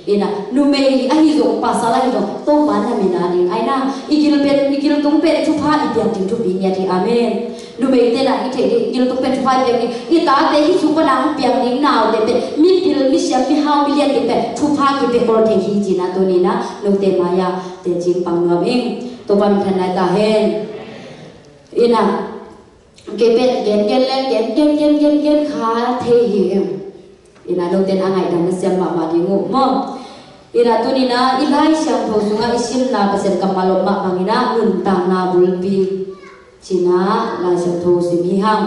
อีน่ะนูเมย์ไอ้ที่ส่งภาษาอะไรส่งโตบ้านน่ะมีนาดิไอ้น่ะอีกิลตุ้งเป็นชุบผ้าอีเดียนถึงชุบปีเนี่ยที่อาเมนนูเมย์เต้น่ะอีเทอีกิลตุ้งเป็นชุบผ้าเดียนอีตาเต้ที่ชุบนางเปียกนิ่งหนาวเต้เป็นมีพิลมีเสียมีฮาวมีเลียนเต้เป็นชุบผ้ากิเป็นโปรเทฮีจีน่ะตัวนี้นะลูกเต้มายาเต้จิงปังนัวเองตัวบ้านทันได้ตาเห็นอีน่ะเก็บเป็นเก็บเล่นเก็บขาเทหิมอีน่ะลูกเต้นอะไรดังนั้นเสียงมาดีงูมั่งอีน่ะตัวนี้นะอีไลเสียงโผล่สุงาอิสิมนาเปอร์เซ็นต์กำมาลบมาบางอีน่ะนุ่นตานาบุลปี จีน่าลายเสโทสิมีห้าง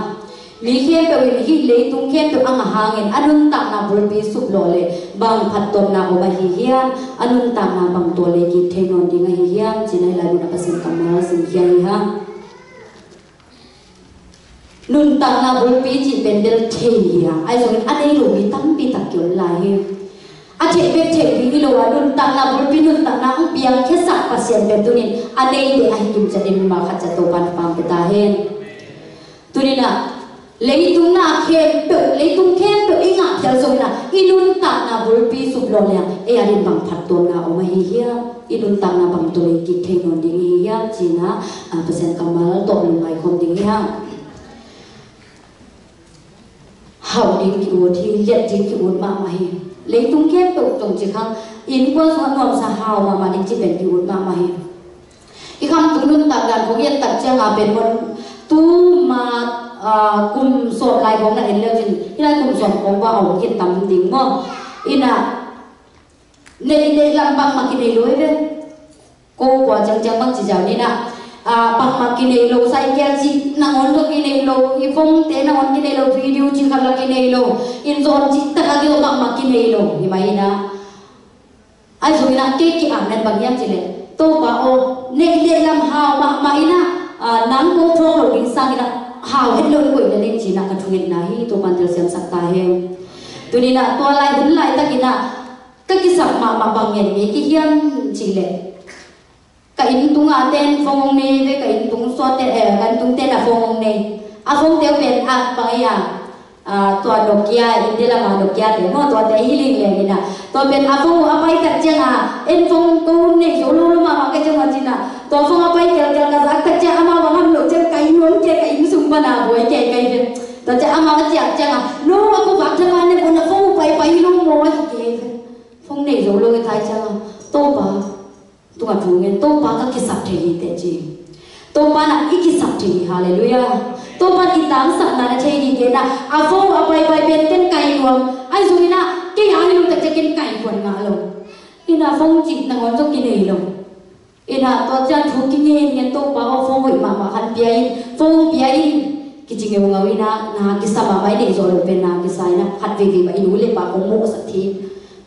มีเข้มเปวินฮิเลยตุ้งเข้มเปอังหางเงินอนุนตักนาบุรปีสุบโลเลยบางพัดตนนาโอมาฮิเฮียนอนุนตักนาบางตัวเลยกิเทนนดิงฮิเฮียนจีน่าลายบุญปัสสินกามาสิเฮียนห้างนุนตักนาบุรปีจีเป็นเดลเทียไอ้ส่วนอันนี้รู้มีตั้งปีตักเกี่ยวลายอาเทเบเทวิโลวานุนตักนาบุรปีนุนตักนาเปียงแค่สักปัสสินเป็นตัวนี้อันนี้เดี๋ยวให้กิมจะได้มาขัดจะโตปันฟังไปตาเห็นตัวนี้นะเลยตุ้งนาเข้มเปเลยตุ้งเข้มเปอีงาเจ้าส่งนะอินุนตักนาบุรปีสุบโลเลยเออารินบังพัดตัวนาออกมาฮิเฮียอินุนตักนาบังตัวเลยกิเทนนดิงฮิเฮียจีน่าเปอร์เซ็นต์กำมาลตกลงไปคงดิงฮิเฮียเฮาดิงกิวที่เลียดดิงกิวมาไหมเลยตุ้งเข้มเปตรงจีคังอินกว่าสวนนวมสหาวมาดิงจีเป็นกิวมาไหมอีกคำตุนุนตักการพวกยันตักเจ้าเป็นคนตู้มากุมสอบลายของนั่นเองเรื่องที่ได้กุมสอบของว่าเอาเก็บตำดิ่งมั้งอินะในลำบากมากินในรวยเลยกูกว่าจังบางจีเจ้านี่นะปักมากินในโลใส่แก้วจีนั่งวันก็กินในโลอีฟงเตนั่งวันกินในโลวิดีโอจีขับกินในโลอินโซนจีตะกี้เราปักมากินในโลนี่ไหมนะไอ้ส่วนนั้นเก๊กอ่านนั่นบางอย่างจีเลยโตป่าโอในเรื่องลำหาวมาอินะนั่งกูพงหลงดิ้งสังนะหาวเห็นเลยกูจะเล่นจีน่ากระทุงนะฮีตัวมันเดือดเสียงสักตาเฮงตัวนี้นะตัวลายหุ่นลายตะกี้นะก็กิสักมาบางอย่างนี้กี่เฮียนจีเลยก็อินตุงอาเต้นฟงเนยไปก็อินตุงสวดเต้กันตุงเต้นอะฟงเนยอะฟงเต้เป็นอะบางอย่างตัวดอกยาอินเดียละมาดอกยาเดี๋ยวมั่วตัวเต้ฮิลิงเลยนี่นะตัวเป็นอะฟงอะไปตัดเจ้าเอ็นฟงตูนเนี่ยโยลูลูมาก็จะมาจีน่ะตัวฟงอะไปเจอกันสักตัดเจ้ามาบางคนหลุดเจ้าไก่ย้วนเจ้าไก่ยุ่งสุ่มปนาบวยเจ้าไก่เป็นตัวเจ้ามาก็เจ้าเจ้าโน้akuฝากเจ้ามาเนี่ยคนอะฟงไปลูกโม่เจ้าฟงเนี่ยโยลูก็ทายเจ้าโตป่ะตัวผู้เงินโตปาก็คิดสับเทียเตจีโตปาน่ะอีกคิดสับเทียฮาเลลูยาโตปาอีต่างสักนั้นเทียดีเกนะอาฟงอาไปเป็นเต้นไก่รวมไอ้สุนินะแกอยากให้ลูกแต่จะกินไก่คนงาลงอินะฟงจิตนังวันจะกินเองลงอินะตัวเจ้าถูกกินเงินโตปาเอาฟงไปมาคันเปียอินฟงเปียอินกิจเงี้ยงาวินะนาคิดสับมาไม่ได้โจรเป็นนาคิดใส่นะคัดวิไปอินูเลยปาคงโมสักที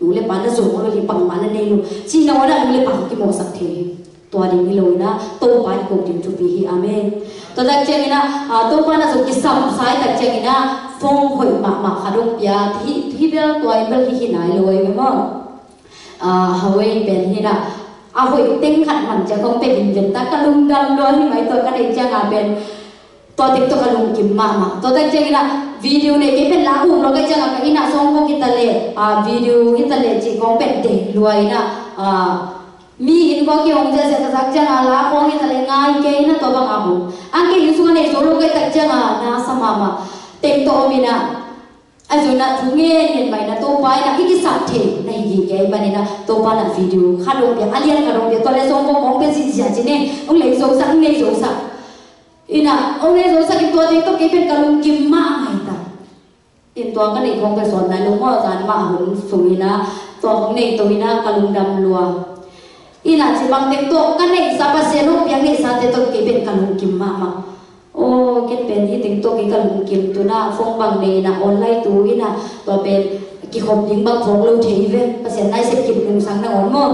ดูเลยปานะส่งเขาเลยปังมานั่นเองลูกจีนวันนั้นดูเลยปาเขากิโมสักทีตัวดิ่งนี่เลยนะโตปาโกดิมทุบีฮีอาเมนตัวตักเจงินะโตปานะส่งกิสับสายตักเจงินะฟงหอยมาขดุกยาที่เบลตัวเบลที่ไหนเลยมั้งฮาวายเป็นที่นะหอยเต็งขัดมันจะคงเป็นอินตากระลุงดำล้วนที่ไหมตัวกันเองจะงาเป็นตัวเด็กตัวกระลุงกิมมาตัวตักเจงินะวิดีโอเนี่ยเป็นลาหูเราก็จะงาอินะส่งพวกkita leวิดีโอkita leจีคงเป็นเด็กรวยนะมีอินก็เกี่ยวกับเรื่องสักจังลาของkita leง่ายแค่นะตัวบางอาบุอันที่ยุสุกันเนี่ยโซโล่ก็ตักจังนะสมามาเต็มตัวมีนะไอ้ส่วนนั้นทุกเงี้ยเนี่ยไปนะตัวไปนะอีกสักเทในยิงแกไปนะตัวไปนะวิดีโอขัดลงเบียอะไรขัดลงเบียตัวเลยส่งของเป็นสิ่งที่จีเนี่ยองเลยส่งสักเนี่ยส่งสักอินะองเลยส่งสักตัวเด็กตัวเก็บเป็นกระลุงกิมมาไงตาอินตัวกันอีกคงไปสอนนายลุงพ่ออาจารย์มาหุ่นสุวินะตัวของเนี่ยตัววินะกระลุงดำลัวอินะสิบางเด็กตัวกันเนี่ยสับเสียนุกยังเนี่ยสัตว์ตัวเก็บเป็นกระลุงกิมมาโอ้เก็บเป็นที่ถึงตัวกระลุงกิมตัวน่ะฟงบางเนี่ยนะออนไลน์ตัวอินะตัวเป็นกี่คนยิงบางฟงเราเทียบเสียนายเสร็จกิมหนึ่งสังนอนมั่ง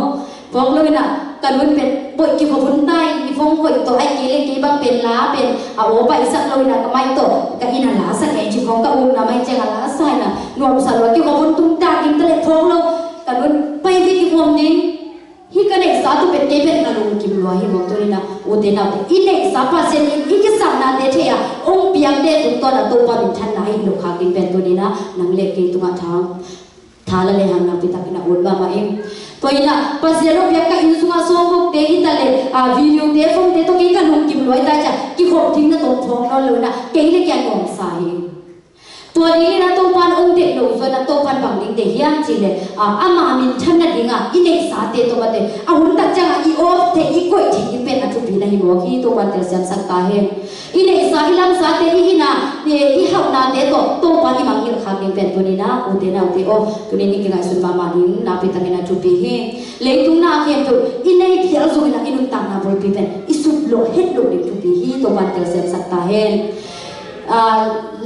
ฟงเลยนะกันมันเป็นบทกี่คนได้มีฟงบทตัวไอ้กี่เล็กกี่บางเป็นล้าเป็นเอาไปสักเลยนะก็ไม่โตก็อินะล้าสักแห่งจีของกระอุ้มนะไม่เจ้าล้าใส่นะนวมสันว่ากี่คนตุ้งตากินตะเล็ดฟงเรากันมันไปที่กี่คนนี้ที่กันเอกสารตัวเป็นเก็บเป็นกระลุงกิมลอยที่บอกตัวนี้นะโอเดน่าเป็นอินเอกสารภาษาอีกสักนาเดเทียองค์เปียงเดตุตัวนั้นตัวปนิชันนะให้ลูกค้ากินเป็นตัวนี้นะนังเล็กกินตัวทางทาละเลยหันนังพิทักษ์นะอุ่นบ้ามาเองตัวนี้นะภาษาโลกยังก็อินสุมาโซ่พวกเด็กที่ทะเลวิดีโอเด็กฟงเด็กตัวกินกระลุงกิมลอยได้จ้ะกี่คนทิ้งนั่นตัวทองนั่นเลยนะเก่งเลยแกงของสายตัวนี้นะตัวพันองค์เด็กหลงส่วนนะตัวพันบางเด็กเด็กยังจริงเลยอามามินชันนั่นเองอินเอกสารเตตัวมันเด็กหุ่นตัดจังอีโอเทอีกวยที่เป็นอันทุบีนะฮิโมกี้ตัวมันเตเสียงสักตาเห็นอินเอกส sa ilam sa te hina i hau na te to pa hi mang hil khak ning pen tu ni na u te na te o tu ni ki ngai sun mama ning na pi tangina tu pi hi le tung na khem tu inai thial zo na inun tang na bol pi pen isup lo het lo ni tu pi hi to ban tel sem sak ta hen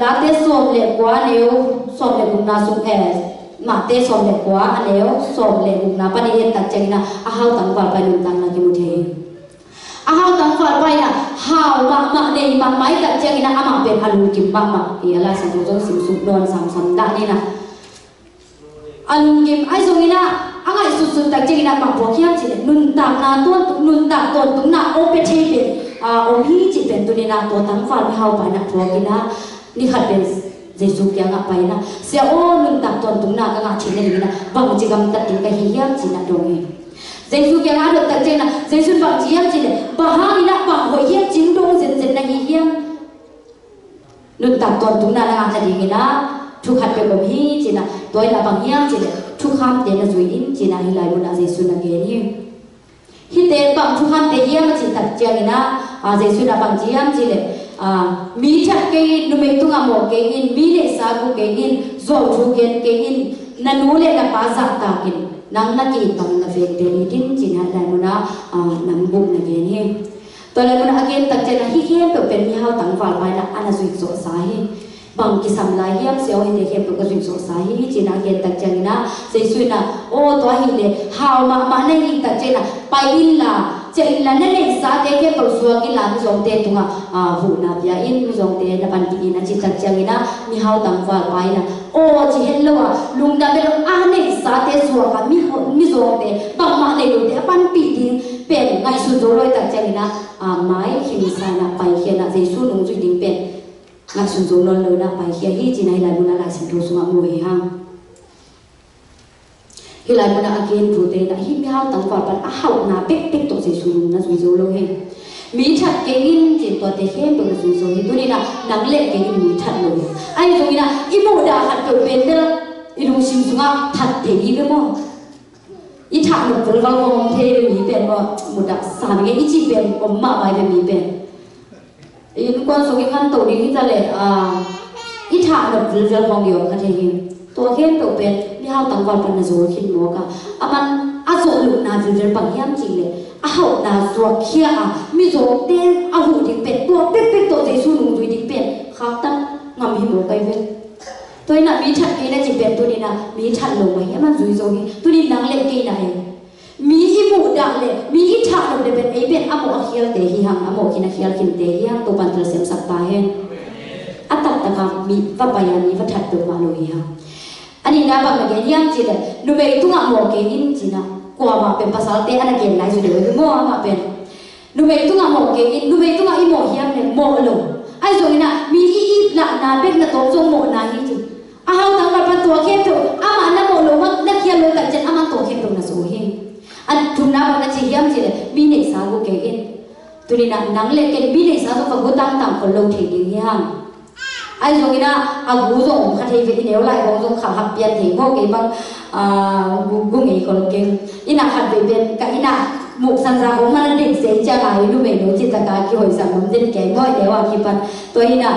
la te som le kwa neu som le bung na sung ma te som le kwa aneu som le bung na pa ni en tak changina a hau tang wa pa nun tang na ki mu the a hau tang wa pa na hau ma nei ma mai tak changina ama pen alu kim ma i ala sa jo sim sup don sam da ni na alu kim ai zo ina angai su tak changina ma bo khiam chi nun tak na nun tak ton tung na o pe the pe o hi chi pen tu ni na to tang wa hau pa na thua ki na ni khat pen Jesu kya nga pai na sia o nun tak ton tung na ka nga chi ne ni na bang chi gam tat ting ka hi hiam chi na dong he Jesu kya nga do tak na Jesu bang chi hiam chi le ba ha ni na ba ho hiam chin dong zen na hi hiam nun tak ton tung na nga cha ding na thu khat pe bom hi chi na toy na bang hiam chi le thu kham te na zui in chi na hi lai bu na Jesu na ge ni hi te bang thu kham te hiam chi tak cha na Jesu na bang chi hiam chi le mi chat ke nu me tunga mo ke in mi le sa ku ke in zo thu gen ke in na nu le na pa za ta kin nang na ki pang na fe te ni tin chin ha dai mo na nam bu na gen he to le mo na again tak chen hi he to pen mi hau tang wal bai na ana zui zo sa hi bang ki sam lai hiam se o he te he to ka zui zo sa hi chin again tak chen na se sui na o to hi le hau ma na hi tak chen na pai in la chạy là nên để sa thế cái cầu xua cái làm giống thế tung vụ na bia in giống thế là ban kia na chỉ thật chẳng na mi hao tang vào bài na ô chỉ hết lâu lùng đã biết này sa thế xua cả mi giống thế bằng mà này lùng thế ban bị đi bền ngay xuân rồi thật chẳng na máy khi mi sai na bài kia na dây xuân lùng duy đình bền ngay xuân rồi nó lớn na bài kia hi chỉ này là lùng lại sinh đồ xuống mùi hang khi lại mình again phụ đề đã hít hao tăng vào phần hậu na bích bích tổ sẽ xuống nó dùng dấu lâu hen mỹ thật cái in chỉ toàn để khen được dùng dấu thì tôi đi là nắng lệ cái in mỹ thật rồi anh dùng là ít bộ đã hạt kiểu bên đó ít dùng sim xuống á thật để đi với mò ít thật được với vào mồm thế được mỹ bên mò một đặc sản cái ít chỉ bên còn mà bài về mỹ bên ít quan số cái khăn tổ đi cái ra lệ ít thật được với vào mồm nhiều cái gìตัวเข้มตัวเป็นนี่เขาตั้งวันเป็นนาโซคิดหมอกะมันอาโซลุนาฟิลเตอร์ปังยามจริงเลยเขานาโซเคียมีโซเต้อาหูดิเป็นตัวเป๊ะๆตัวใจสู้หนุ่มดุยดิเป็นเขาตั้งงามหิมไปเว้ยตัวนี้นะมีชัดกี่นะจิเป็นตัวนี้นะมีชัดลงไหมมันดุยโซนี่ตัวนี้นังเล็กกี่นะเองมีอิมูดังเลยมีอิชัดลงเลยเป็นไอเป็นอโมอคิลเตหิฮังอโมกินาคิลกินเตหิฮังตัวปันเตอร์เซมสักตาเฮนอัตตะตะคำมีวัปยามีวัฏฏตัวมาโลหิฮังอันนี้นะบางอย่างยังจีเลยนูเบตุงอ่ะหมอเก่งจริงนะกว่ามาเป็นภาษาเตะอันนั้นเก่งหลายสุดเลยคือหมอมาเป็นนูเบตุงอ่ะหมอเก่งนูเบตุงอ่ะอีหมอเฮียมเนี่ยหมอลงไอ้ส่วนนี้นะมีอีละนาเป็นนะตัวทรงหมอนาจริงอ้าวตั้งแต่ตัวเข้มตัวอามันนะหมอลงมันนักเขียนเลยแต่เจนอามันตัวเข้มตรงนั้นสู้เฮงอันทุนน้ำมันจีเฮียมจีเลยมีเนสากูเก่งตัวนี้นะนังเล็กเก่งมีเนสาตัวฟังกูตั้งคนลงเทดีเฮียมไอ้ตรงนี้นะอากูส่งคดีไปที่เดียวไล่ของส่งขับหับเปลี่ยนถึงพวกกี่บางกูงี้คนเก่งอีน่าขัดไปเป็นกับอีน่าหมุกสันซาของมันเด็กเสียจะไหลดูเมนูจิตการที่หอยสังมันเด่นแก่น้อยแต่ว่าคิดปันตัวอีน่า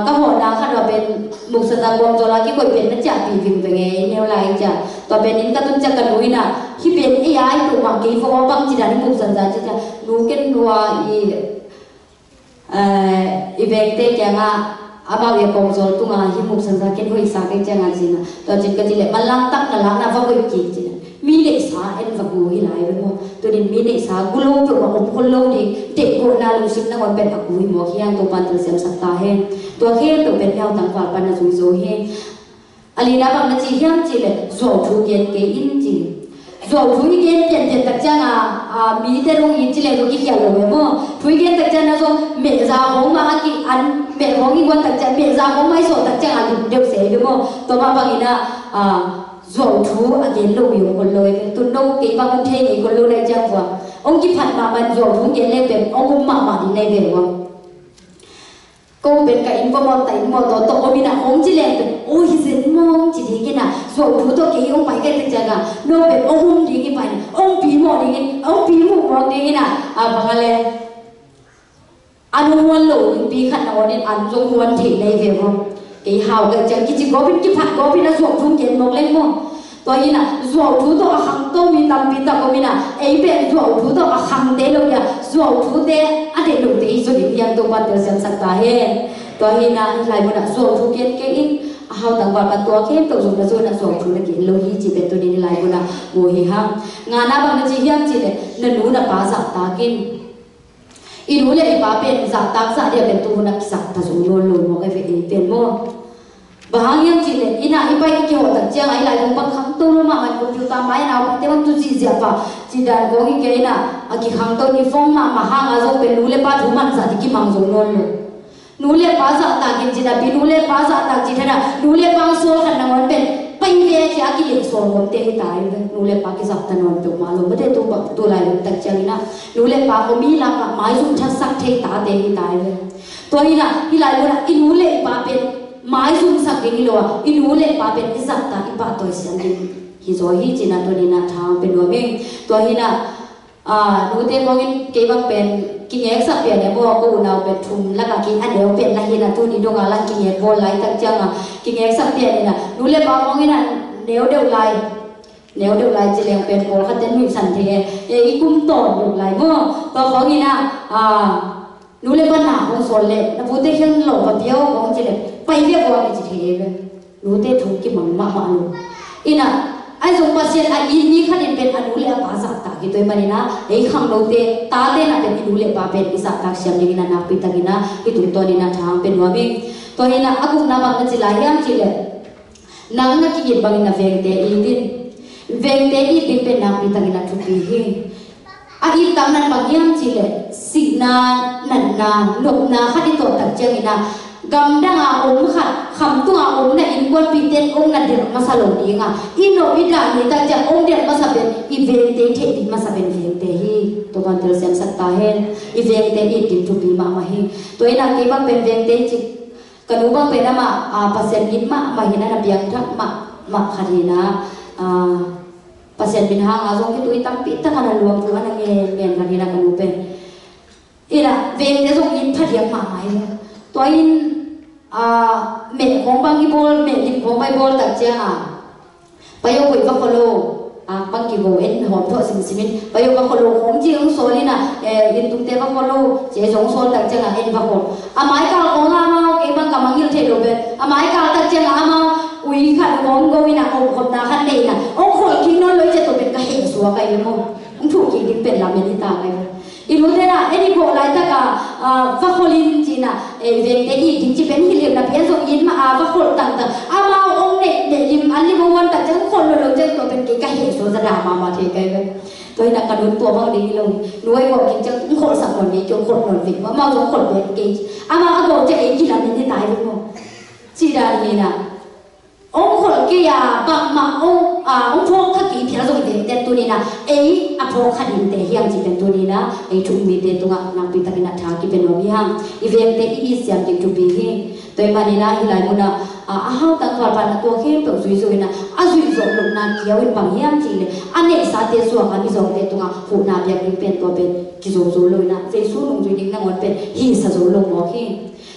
ก็หัวนาขัดว่าเป็นหมุกสันซากวงจราที่หอยเป็นนั่นจะปีวิ่งไปไงเดียวไล่จะตัวเป็นนี้ก็ต้องจะกันดูอีน่าที่เป็นไอ้ย้ายตัวมากี่ฟองบางจิตการที่หมุกสันซาจะรู้กันว่าอีเวนต์เตะแกงabang ya konsol tu ngah himuk sansa ken hoi sa ke jangan sina to jin ka jile malang tak na lang na va ko ki jina mi le sa en va ko hi lai be mo to din mi le sa gulo pe wa ko lo ni te ko na lu sim na wan pe pa ku hi mo khian to pan sem sak ta he to he to pen yau tang fa pan na zo he ali na bang na chi hiam chi le zo thu gen ke in chi zo thu gen pen tak jang mi te rong in chi le to ki kya lo be mo thu gen tak jang na zo me za hong ma ki an mẹ có cái quan tật trạng mẹ ra có mấy số tật trạng là đều sẽ đúng không? Tôi bảo bằng ina dầu thú ở cái lâu nhiều còn lời tôi đâu cái bằng ông thề cái còn lâu này chẳng qua ông chỉ phạt mà mình dầu thú cái lên về ông cũng mà đi này về không? Cô bên cạnh vào mòn tay mòn tổ tổ ông đi nào ông chỉ lên về ôi dính mong chỉ thấy cái nào dầu thú tôi cái ông phải cái tật trạng à nó về ông đi cái phải ông bí mò đi cái ông bí mò đi cái nào bằng lên อันหัวหลงปีขันนอนเนี่ยอันจงหัวถี่ในเวรไอ้หาวกันจังกิจกรรมกิจผัดกรรมนะสวมทุ่งเย็นมองเล่นมั้งตัวนี้นะสวมทุ่งตัวขังตัวมีตำปีตะก็มีนะไอ้เป็นสวมทุ่งตัวขังเตะลงเนี่ยสวมทุ่งเตะอันเดลงเตะสุดยังตัวบัดเดือดเสียงสักตาเห็นตัวนี้นะหลายคนนะสวมทุ่งเย็นเก่งหาวต่างวันตัวเข้มตัวสูงนะส่วนนะสวมทุ่งนะกินโลหิตจีเป็นตัวนี้หลายคนนะโมหิฮังงานนับวันจีเฮียงจีเลยนั่นหนูนะป้าสักตากินอินูเลยป้าเป็นสักตาสักเดียวเป็นตัวนักสักตาสูงโยนลงมองไอ้เป็นโม่บางอย่างจีเลยอินาอิไปกี่หัวตัดเจียงไอ้หลายคนบางครั้งตัวรู้มามันคอมพิวเตอร์ไม่เอาแต่ว่าตัวจีเสียป่ะจีดันก็กี่เกย์น่ะอากิครั้งตัวนี้ฟ้องมาหางอาจจะเป็นนูเลป้าถูมันสัตย์ที่มังจงนนเลยนูเลป้าสัตย์ตากินจีดับปีนูเลป้าสัตย์ตาจีเท่านั้นนูเลป้าโซ่ขันนวันเป็นไปเวียที่อากิเลสโซ่วันเตะให้ตายเลยนูเลป้ากิสัตย์ตานวันเป็นมาลงไม่ได้ตัวลายตัดเจียงน่ะนูเลป้าก็มีหลักหมายสุนทรสักเทตาเตะให้ตายเลยตัวนี้น่ะที่ลายคนอินูเลป้าเป็นไม้ซุ่มสักเดียวอินูเล่ป้าเป็นอิสักตาอิปะตัวเสียงฮิโซฮิจินาตัวนี้นะทางเป็นหัวเมงตัวนี้นะนูเต้บอกกินเก็บเป็นกินเอกสักเปลี่ยนเนี่ยบอกกูน่าเป็นทุ่มแล้วก็กินอันเดียวเป็นละหินะตัวนี้ดงอะไรกินเอกบอลไหลตั้งจังกินเอกสักเปลี่ยนเนี่ยนะนูเล่ป้าบอกกินนั่นเดียวไหลจะเลี้ยงเป็นบอลขัดเต้นมีสันเทอีกุ้มโตเดียวไหลมั่วตัวบอกกินนะนูเล่ป้าหนาของโซนเล่นะพูดได้แค่หลงกับเดียวของจีเล่ไปเรียกว่าอะไรจีเทเลยรู้เต้ถูกกี่มันมากมาลูอินะไอ้สมบัติเสียไอ้ยินนี่ขันเป็นอนุเล่ป้าสักตากี่ตัวมันนะไอ้ขังเราเต้ตาเต้น่ะเป็นอนุเล่ป้าเป็นอิสักตาเสียงอย่างนั้นนับปีตากินะอีตุ่มตัวนี้นะทางเป็นว่ามีตัวนี้นะอากุนาบังนัจิลายามจีเล่นางนักกิจบังนะเวงเตอีดินเป็นนับปีตากินะทุกปีเฮอาอีตังนั้นบางอย่างจีเล่สินานันนาหลบนาขัดที่ตัวตัดเจียงนะกำดังอาองขัดคำตัวอาองเนี่ยอินกวนปีเต็นองนั่นเดือดมาสลบดีงาอินโนบิดานี่ตั้งใจองเดือดมาสับเป็นอีเวนเตเทดิมาสับเป็นเวนเตฮีตัวมันเตอร์เซมสัตตาเฮนอีเวนเตอีดินทุบีมามาฮีตัวนี้นักเก็บเป็นเวนเตจิกันรู้บ้างเป็นอะไรภาษาอินมาหินะนับยังทักมาขัดหินะภาษาบินหางอาจงที่ตัวตั้งปีตั้งขนาดรวมตัวนั่งเงียนกันหินะกันรู้เป็นอีน่ะเวนเตจงอินพัดยังมาไหมตัวอินเม็ดของบางกีโบลเม็ดลิมของใบบอลตัดเจ้าไปยกไปฟักโคโลบางกีโบเอ็นหอมทอดสิมิไปยกฟักโคโลของจริงโซนี่นะยินตุ้งเตะฟักโคโลเจ้าสงโซตัดเจ้าเอ็นฟักโคไม้กาของอามาเก็บบางกำมังยิลเทโดเบไม้กาตัดเจ้าอามาอุ้ยขัดของโกวินะองคนตาขัดเนยนะองคนคิงนั่นเลยจะตัวเป็นกระเหงสัวไก่เลยมั้งองถูกกินดิเป็นลาเมนิตาไงอีรู้ได้ละไอ้นี่พวกไรตะกะฟักโคลินจีน่ะเวงเตอีจริงๆเป็นฮิลิมนะเพี้ยนส่งยินมาฟักโคลต่างๆมาองเด็กยิมอันนี้บางวันแต่จะคนเราจะตัวเป็นกี่กะเหตุโซดามาเทกันเลยตัวนักการดูตัวบางดีลงด้วยบอกกินจะคนสักคนนี้จงคนหนุนวิ่งว่ามาจงคนเป็นกี่มาอากงจะเองกี่ลำนี้ตายไปหมดจีดานี่นะองคนกี่บางมาองพวกขัดกี่เพี้ยนส่งเด็กตัวนี้นะพวกขัดหินเตะเฮียงจีเป็นตัวนี้นะทุกมีเตะตัวนักปีตะกินาทากี่เป็นว่ามีห้างอีเวนเตอีเสียงจริงทุกปีเฮตัวมันนี่นะฮิลายมุนะห้าวตั้งความพันตัวเข้มตัวสวยๆนะสวยๆลงนาเกี่ยวเป็นบางเฮียงจีเลยอันนี้สาเตสวงอันนี้สองเตะตัวหูนาเบียกเป็นตัวเป็นกิโซโซเลยนะเตสู้ลงจุดดิ้งนั่งวันเป็นฮิสโซลงโอเค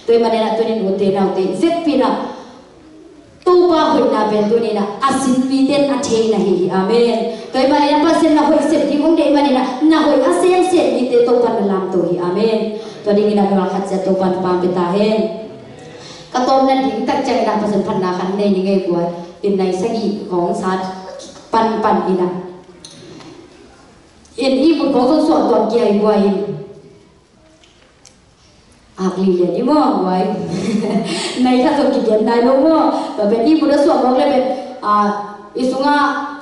ตัวมันนี่นะตัวนี้หนูเตะเราเตะเซ็ตปีนะตัวป้าหุ่นนาเป็นตัวนี้นะสินปีเด่นอัจฉริยะฮีอาเมนตัวมันนี่นะภาษาหน้าหุ่นเสร็จที่คงเดมันนี่นะหน้าหุ่นเสียนเสร็จนี่เตะตัวปันลำตัวฮีอาเมนตัวนี้นะเราขัดจะตัวปันปามเป็นตาเฮนกระต้มนั้นถึงตั้งใจนะภาษาพันนาคันในยังไงกว่าเป็นในสกีของศาสตร์ปันนี่นะเอ็นอีบุตรของส่วนตัวเกี่ยกว่าลีเลียนนี่มั่วไว้ในถ้าสมกิจเย็นได้รู้มั่วแต่เป็นอีบุตรส่วนบอกเลยเป็นอิสุงา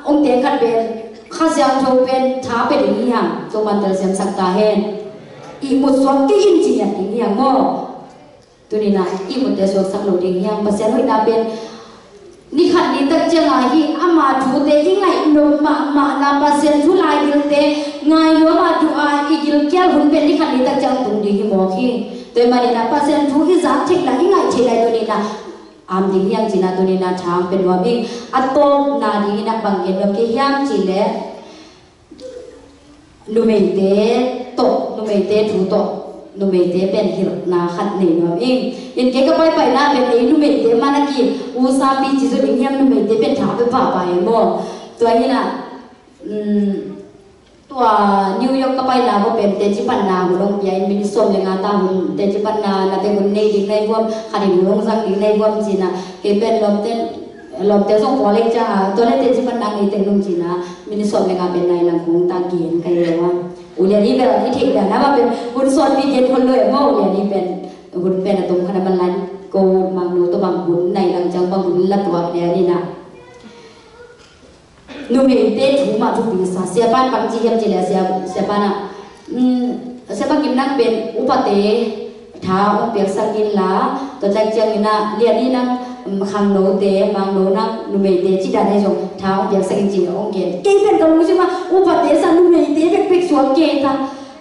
องเตียนขัดเป็นข้าเสียงโชว์เป็นท้าเป็นอย่างนี้อย่างจงมันเตอร์เสียงสักตาเฮนอีมุดส่วนที่ยินจีอย่างนี้อย่างมั่วตัวนี้นะอีมุดเตอร์ส่วนสักหลุดอย่างนี้อย่างภาษาไทยน่าเป็นนี่ขัดนี่ตั้งใจไงที่อามาดูเตะที่ไงนมมานาภาษาทุลายกิลเตะไงโยมาดูอีกิลเกี่ยวหุ่นเป็นนี่ขัดนี่ตั้งใจตรงนี้ที่บอกที่ตัวมันนี่นะภาษาทุกิจารที่ละที่ไงที่ไรตัวนี้นะดิ่งยังจีน่าตัวนี้นะทางเป็นว่ามีอัตโตนาดีนะบางอย่างเราคิดยังจีเล่นุเมเตโตนุเมเตถูโต นุเมเตเป็นหิรนาขัดในนวมเองยันเกก็ไปหน้าเป็นไอ้นุเมเตมานักีอุซาปีจิสุดิยามนุเมเตเป็นถาเป็นป่าไปบ่ตัวนี้นะตัวนิวยอร์กก็ไปหน้าว่าเป็นเตจิปันนาบุลงใหญ่มินิสอมยังงาตาบุญเตจิปันนานาเตบุญในดิ่งในวมขันบุลงสังดิ่งในวมจีน่ะเกเป็นลมเตส่งพอเล็กจ้าตัวนี้เตจิปันนาในเตลุงจีน่ะมินิสอมยังงาเป็นในหลังของตาเกียนใครเลยว่าอุเรียนนี้เป็นอะไรที่เทคเดียวนะว่าเป็นบุญสอนมีเกณฑ์คนเลยเมื่ออุเรียนนี้เป็นบุญเป็นตรงขณะบรรลัยโกมังโนตัวบางบุญในหลังจากบางบุญลัดตัวเดียนี่นะนูเมเตถูมาทุกปีศาเสียบ้านบางจีเยี่ยมจีเลยเสียบ้านอ่ะเสียบ้านกินนักเป็นอุปเตท้าองเปียกสังกินละตัวใจเจียงนี่นะเรียนนี่นั่งขังโนเตบางโนนั่งนูเมเตจีดาได้จงท้าองเปียกสังกินจีองเกณฑ์เกณฑ์เป็นก็รู้ใช่ไหมอุปเตสันนูเมเตเป็นเป็กสวมเกณฑ์ทั้ง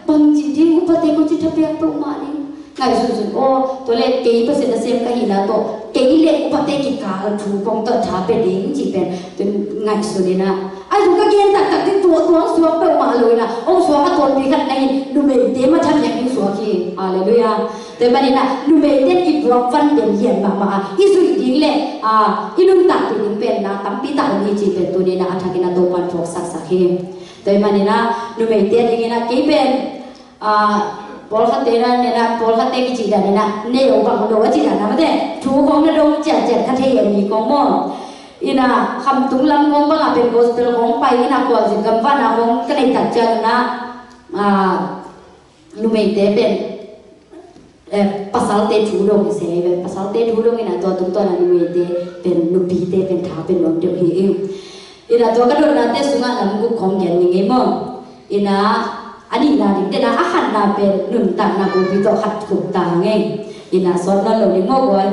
บางจีที่อุปเตก็จีทับเปียกตรงมานี่ไงสุดๆโอ้ตัวเล็กเกย์เปอร์เซ็นต์เสียมกันหินะตัวเกย์เล็กอุปเตกิกาถูกปองตัวท้าเป็นดิ้งจีเป็นตัวไงสุดเลยนะไอ้ทุกเกณฑ์ตักที่ตัวสวมไปมาเลยนะโอ้สวมก็ตัวมีกันในนูเมเตมาทำอย่างนี้สวมกี่อะไรด้วยอ่ะแต่บัดนี้นะนูเมเตอีบล็อกฟันเป็นเหียนมาอีสุดดิ้งเลยอีนุ่มตักตัวดิ้งเป็นนะตั้มปีตักนี้จีเป็นตัวนี้นะอันทักกินตัวปันฟอกสักเฮแต่บัดนี้นะนูเมเตดิ้งนะเกย์เป็นพอลคัตเตนะเนี่ยนะพอลคัตเตกิจิดาเนี่ยนะเนี่ยโอ้บังโดว่าจิดานะไม่ได้ถูกของเนี่ยโดนเจ็ดคัตเทียมีของมั่วอีน่ะคำตุ้งลำของบางเป็นโกสเตอร์ของไปอีน่ะกว่าสิกำว่าน่ะของก็ได้ตัดเจอนะนูเมเตเป็นภาษาเตถูดงเสียเป็นภาษาเตถูดงอีน่ะตัวตุ้งตัวน่ะนูเมเตเป็นนูปีเตเป็นท้าเป็นลมเดียวเองอีน่ะตัวกระโดดน่ะเตสุงะลำกุของแกนยังไงมั่งอีน่ะอันนี้นาดิเดนะอาหารนาเป็นหนึ่งต่างนาบุญต่อขัดถูกต่างไงอินาสอนนั่นเราดิโมกวน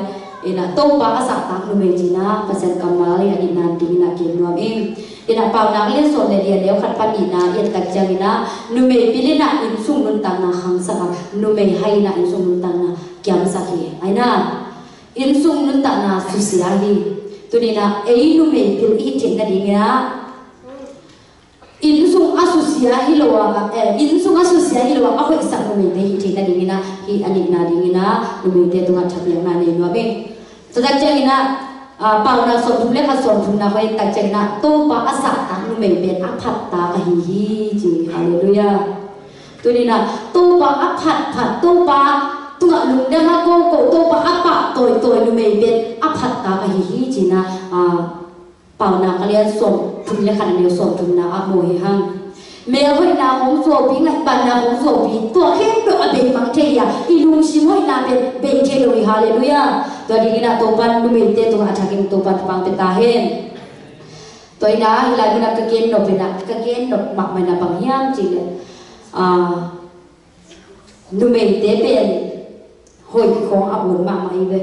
อินาต้มปลาอาสาตักนุเมจินาภาษากรรมอะไรอันนี้นาดินาเกณฑ์รวมเองอินาเป่านักเล่นสอนในเดียนเลี้ยวขัดปันอินาเอียนตักจังอินานุเมปิลินาอินสุ่มนุนต่างนาขังสักนุเมให้นาอินสุ่มนุนต่างนาแกมสักเฮไอ้นาอินสุ่มนุนต่างนาสุเสียฮีตัวนี้นะเอ้นุเมปิลอีเทนนาดิเนะอินซุงอาสุเสียฮิโลวะอินซุงอาสุเสียฮิโลวะako isang numite hiti na dingina hi anik na dingina numite tunga chapyang na ne nuabe tadajang ina pauna som thumle kha som thumna hoi tajang na to pa asa ta numite aphat ta ka hi ji hallelujah tunina to pa aphat phat to pa tunga lungda ma ko to pa apa toy numite aphat ta ka hi ji naเป่านาเรียนส่งทุนเลขาเดียวส่งทุนนาอับโมหิหังเมื่อหอยนาของโซบีไงปันนาของโซบีตัวเข้มตัวเบงมังเทียอีลุงชิมหอยนาเป็นเบงเทโลวิฮาเลลุยาตัวดีน่ะตัวปันดูเมนเตตัวอาชากินตัวปันฟังเป็นตาเห็นตัวอีน่ะฮิลาบุนักเกณฑ์นบเป็นนักเกณฑ์นบมักไม่น่ะบางอย่างจริงเลยดูเมนเตเป็นหอยของอับบุญมากมาอีเว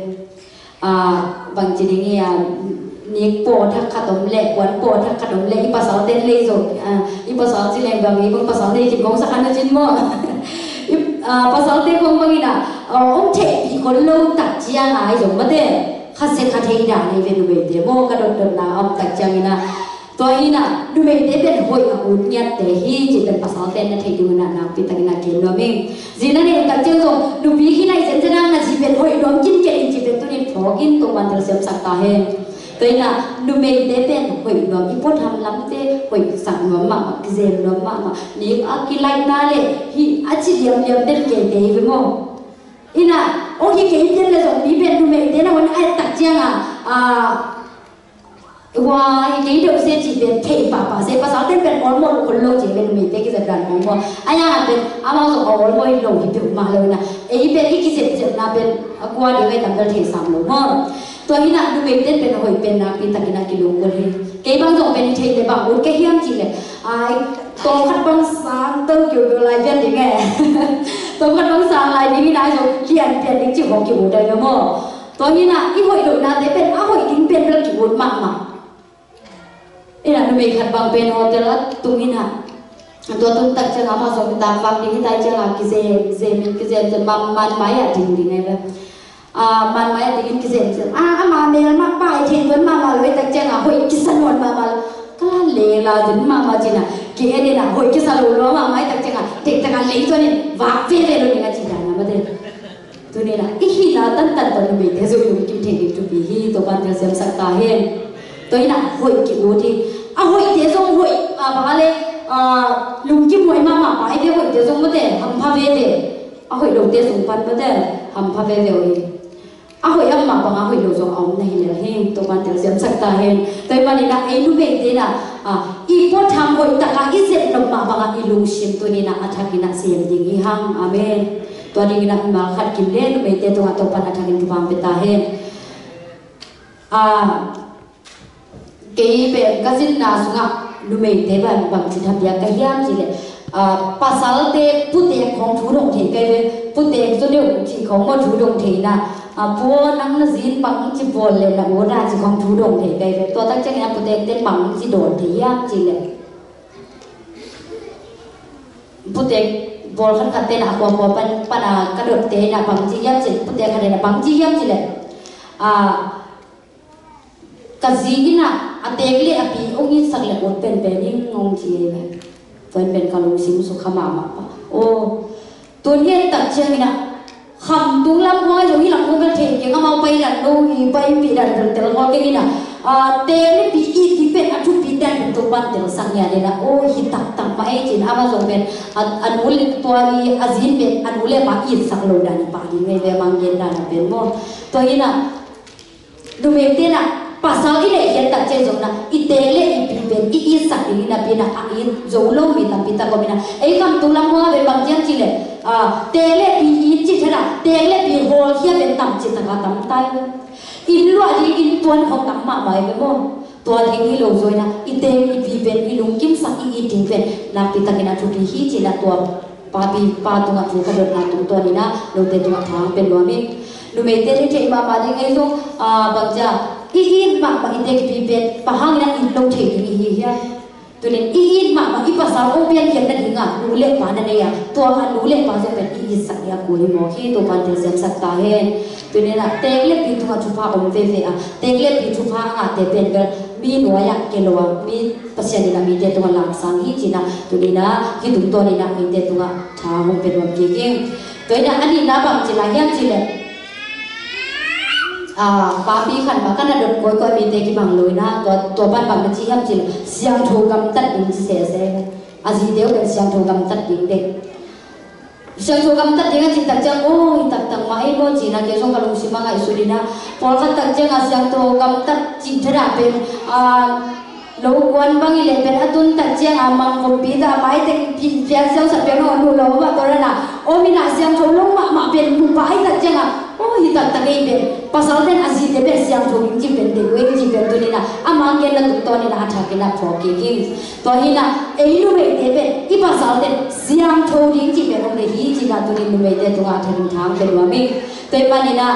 บางจริงเนี่ยนี่ปวดทักขดมเละปวดทักขดมเละอีภาษาเต้นเลยสุดอีภาษาจีนบางอีภาษาในจีนของสักขนาดจีนมั้งอีภาษาเต้นของบางอีน่ะองเทปีคนลงตัดเจียงไอ้สมบัติข้าเสกข้าเทียดาในเวนุเวเดโมกระโดดนาอมตัดเจียงอีน่ะตัวอีน่ะดูเวเดเป็นหอยอุ่นยัดเตฮีจีเป็นภาษาเต้นนั่นเทียดูน่ะนักพิจารณาเกณฑ์ด้วยมั้งจีนนั่นเองตัดเจียงส่งดูวิธีไหนเส้นจะนั่งน่ะจีเป็นหอยดมกินเกณฑ์จีเป็นตัวนี้พอกินตัวมันจะเสียมสักตาเห็นตัวน่ะนูเมเตเป็นหอยน้องอีพอทำล้ำเตหอยสั่งน้องมากิเซนน้องมานี่อากิไลน่าเลยฮีอาชิเดียมเด็กเกย์เตยไปมั้งอีน่ะโอ้ยเกย์เจนเลยส่งบีเป็นนูเมเตนะวันไอ้ตักเจียงว่าเกย์เดี๋ยวเสียจีเป็นเทป่าเสียภาษาเต้นเป็นออลโมดคนโลจีเป็นนูเมเตกิจการมองว่าไอ้ยังเป็นอามาส่งออลโมดโลหิตมาเลยนะไอ้เป็นอีกิเซนเจน่ะเป็นกว่าเดี๋ยวไอ้ตั้งแต่เทสามโลมั้งตัวนี้นะดูเมเต้เป็นหอยเป็นนักปีตะกินนักกิโลกันเลยเกี่ยบางส่งเป็นเทนเลยบางอุ่นแค่เฮี้ยมจริงเลยตัวขัดบางสางตั้งเกี่ยวกับลายเป็นยังไงตัวขัดบางสางลายนี้นะส่งเขียนเปลี่ยนดิ้งจิ๋วของกี่บุญได้ไหมตัวนี้นะอีหอยหลุดนะแต่เป็นหอยดิ้งเป็นเรื่องกี่บุญมากนะดูเมขัดบางเป็นโฮเทลตรงนี้นะตัวตุ้งตักจะทำมาส่งตามฟังดิ้งที่ได้จะหลับกิเซจะมันไม่อะจริงดิ้งไงแบบมันไม่ได้ยินกิเซนมาเมลมาป้ายเทนวันมาเลยแต่เจ้าหอยกิสนวนมาก็เลลาจินมาจีน่ะเกย์เนี่ยนะหอยกิสลุล้อมาไม่แต่เจ้าเด็กแต่กันเลยตัวนี้ว่าเฟรเลยนี่ก็จีน่ะนะไม่ได้ na ihina tan to be te zo yung kim theng to be hi to ban tel sem sakta hen to ina hoi ki odi a hoi te zo hoi ba le lung kim hoi ma ba ai hoi te zo mo de ham pha ve de a hoi lo te zo pan mo de ham pha ve ve oi a hoi am ma ba nga hoi lo zo om na hi le hen to ban tel sem sakta hen to ban ina ai lu ve de na i po tham hoi ta ka i zet no ma ba nga i lung sim to ni na athakina sem ding hi hang amenตัวนี้นะมาขัดกินเล่นไม่เตะตัวตัวปันอาทากินทุบางเป็นตาเห็นเกี่ยเป็นกัสินนาสุงะดูไม่เตะแบบบางสิ่งทำอย่างกระยำสิเลยภาษาเตะพูดเตะของชูดงเทกันเลยพูดเตะส่วนเดียวที่ของมันชูดงเทนะพวกนั่งนั่งสินปังจีบอลเลยนะโอ้ได้ที่ของชูดงเทกันเลยตัวตั้งใจเนี่ยพูดเตะเตะปังจีโดนเทียมสิเลยพูดเตะบอลขันขันเตะนะบอลปันกระโดดเตะนะบางจียมจิพุทธะขันเตะนะบางจียมจิเลยกะซีกินะเตะเลยปีองค์สักเลยบอลเป็นยิ่งงงจีเลยเป็นการลงสิมสุขมาโอ้ตัวนี้ตัดเชียงนะคำตุงลำว่าอยู่ที่หลังกูเป็นเทงยังเอาไปดันดูไปปีดันเตลว่าแค่นี้นะเตะเลยปีอีที่เป็นอันทุกปีดันตัวบันเตลสังเกตเลยนะโอ้หิตักตักมาไอ้จีนอามาส่งเป็นอันนู้นตัวนี้อาจินเป็นอันนู้นเลยมาอีสักโลดานี่ปาดีไม่เลยมังเย็นดานะเป็นโมตัวนี้นะดูเมตนะpasal ini yang tak cezong na itele ipipen iisak ini na pina ain zolo minta pita ko mina kam tulang mo be bangjian chile tele pi chi thara tele pi hol hia ben tam chi ta tam tai in lo adi in tuan khong tam ma mai be mo tua thing hi lo zoi na ite ipipen ilung kim sak i ting pen na pita kina thuti hi chi na tua papi pa tunga thu ka dot na tu to ni na lo te tunga thang pen lo mi lu me te ni che ma ma ding ai zo bangja iin mak mak ite kipipet pahang na inlong thei ni hi ya tulen iin mak mak ipasal o pian hian na hinga nule pa na ya to an nule pa se pen i sak ya ko hi mo hi to pan tel sem sak ta hen tulen na tekle pi thu chu pha om ve ve a tekle pi thu pha nga te pen gal mi no ya ke lo mi pasya ni na mi te to lang sang hi china tulina hi dum to ni na mi te to nga tha hom pen wam ke ke toina ani na bang chila hian chile papi kan bahkan ada koi mi te ki bang loi na to ban bang chi ham chi siang tho gam tat ding se azi deu kan siang tho gam tat ding de siang tho gam tat ding chi tak jang o tak tak ma e bo chi na ke song kalung si ma ngai su na por kan tak jang siang tho gam tat chi thara pen lo kwan bang ile pen atun tak jang amang ko pi da mai te pi pia sel sa pe no nu lo ba to na o mi na siang tho long ma pen bu pai tak jang oh hitat tagay ben pasal den azid de ben siang thong ji ben de we ji ben to ni na amang gen na to ni na atha ke na phoke ki to hi na ei lu me de ben i pasal den siang thong ding ji ben ong de hi ji na to ni lu me de to nga thang thang ben wa mi te pa ni na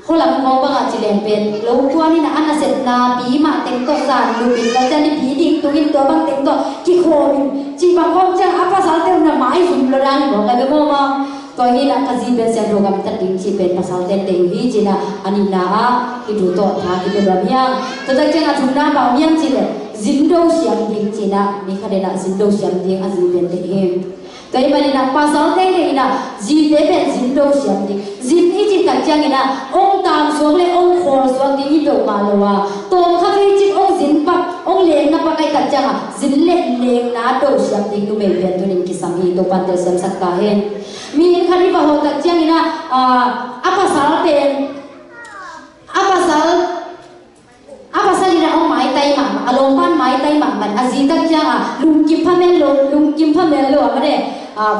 holam mo ba nga ji len ben lo kwa ni na ana set na pi ma teng to san lu bin la ja ni pi ding to in to bang teng to ki kho bin ji ba khom chang a pasal den na mai sum lo ran bo ga be mo ma to hi na kazi ben sen ro gam ta ding chi ben pasal ten ding hi chi na ani na a ki du to tha ki be ram yang to ta chang a thum na ba miang chi le zin do siam ding chi na mi kha de na zin do siam ding a zin ben de hem to hi ba ni na pasal ten de na ji de ben zin do siam ding zin hi chi ta chang ina ong tam so le ong khor so ding hi do ma lo wa to kha hi chi ong zin pa ong le na pa kai ta chang a zin le na do siam ding lu me ben to ning ki sam hi to pan de sam sak ka hen mi khani ba ho tak chiang ina apa sal ina ong mai tai ma along pan mai tai ma man azi tak chiang lung kim pha men lo ma de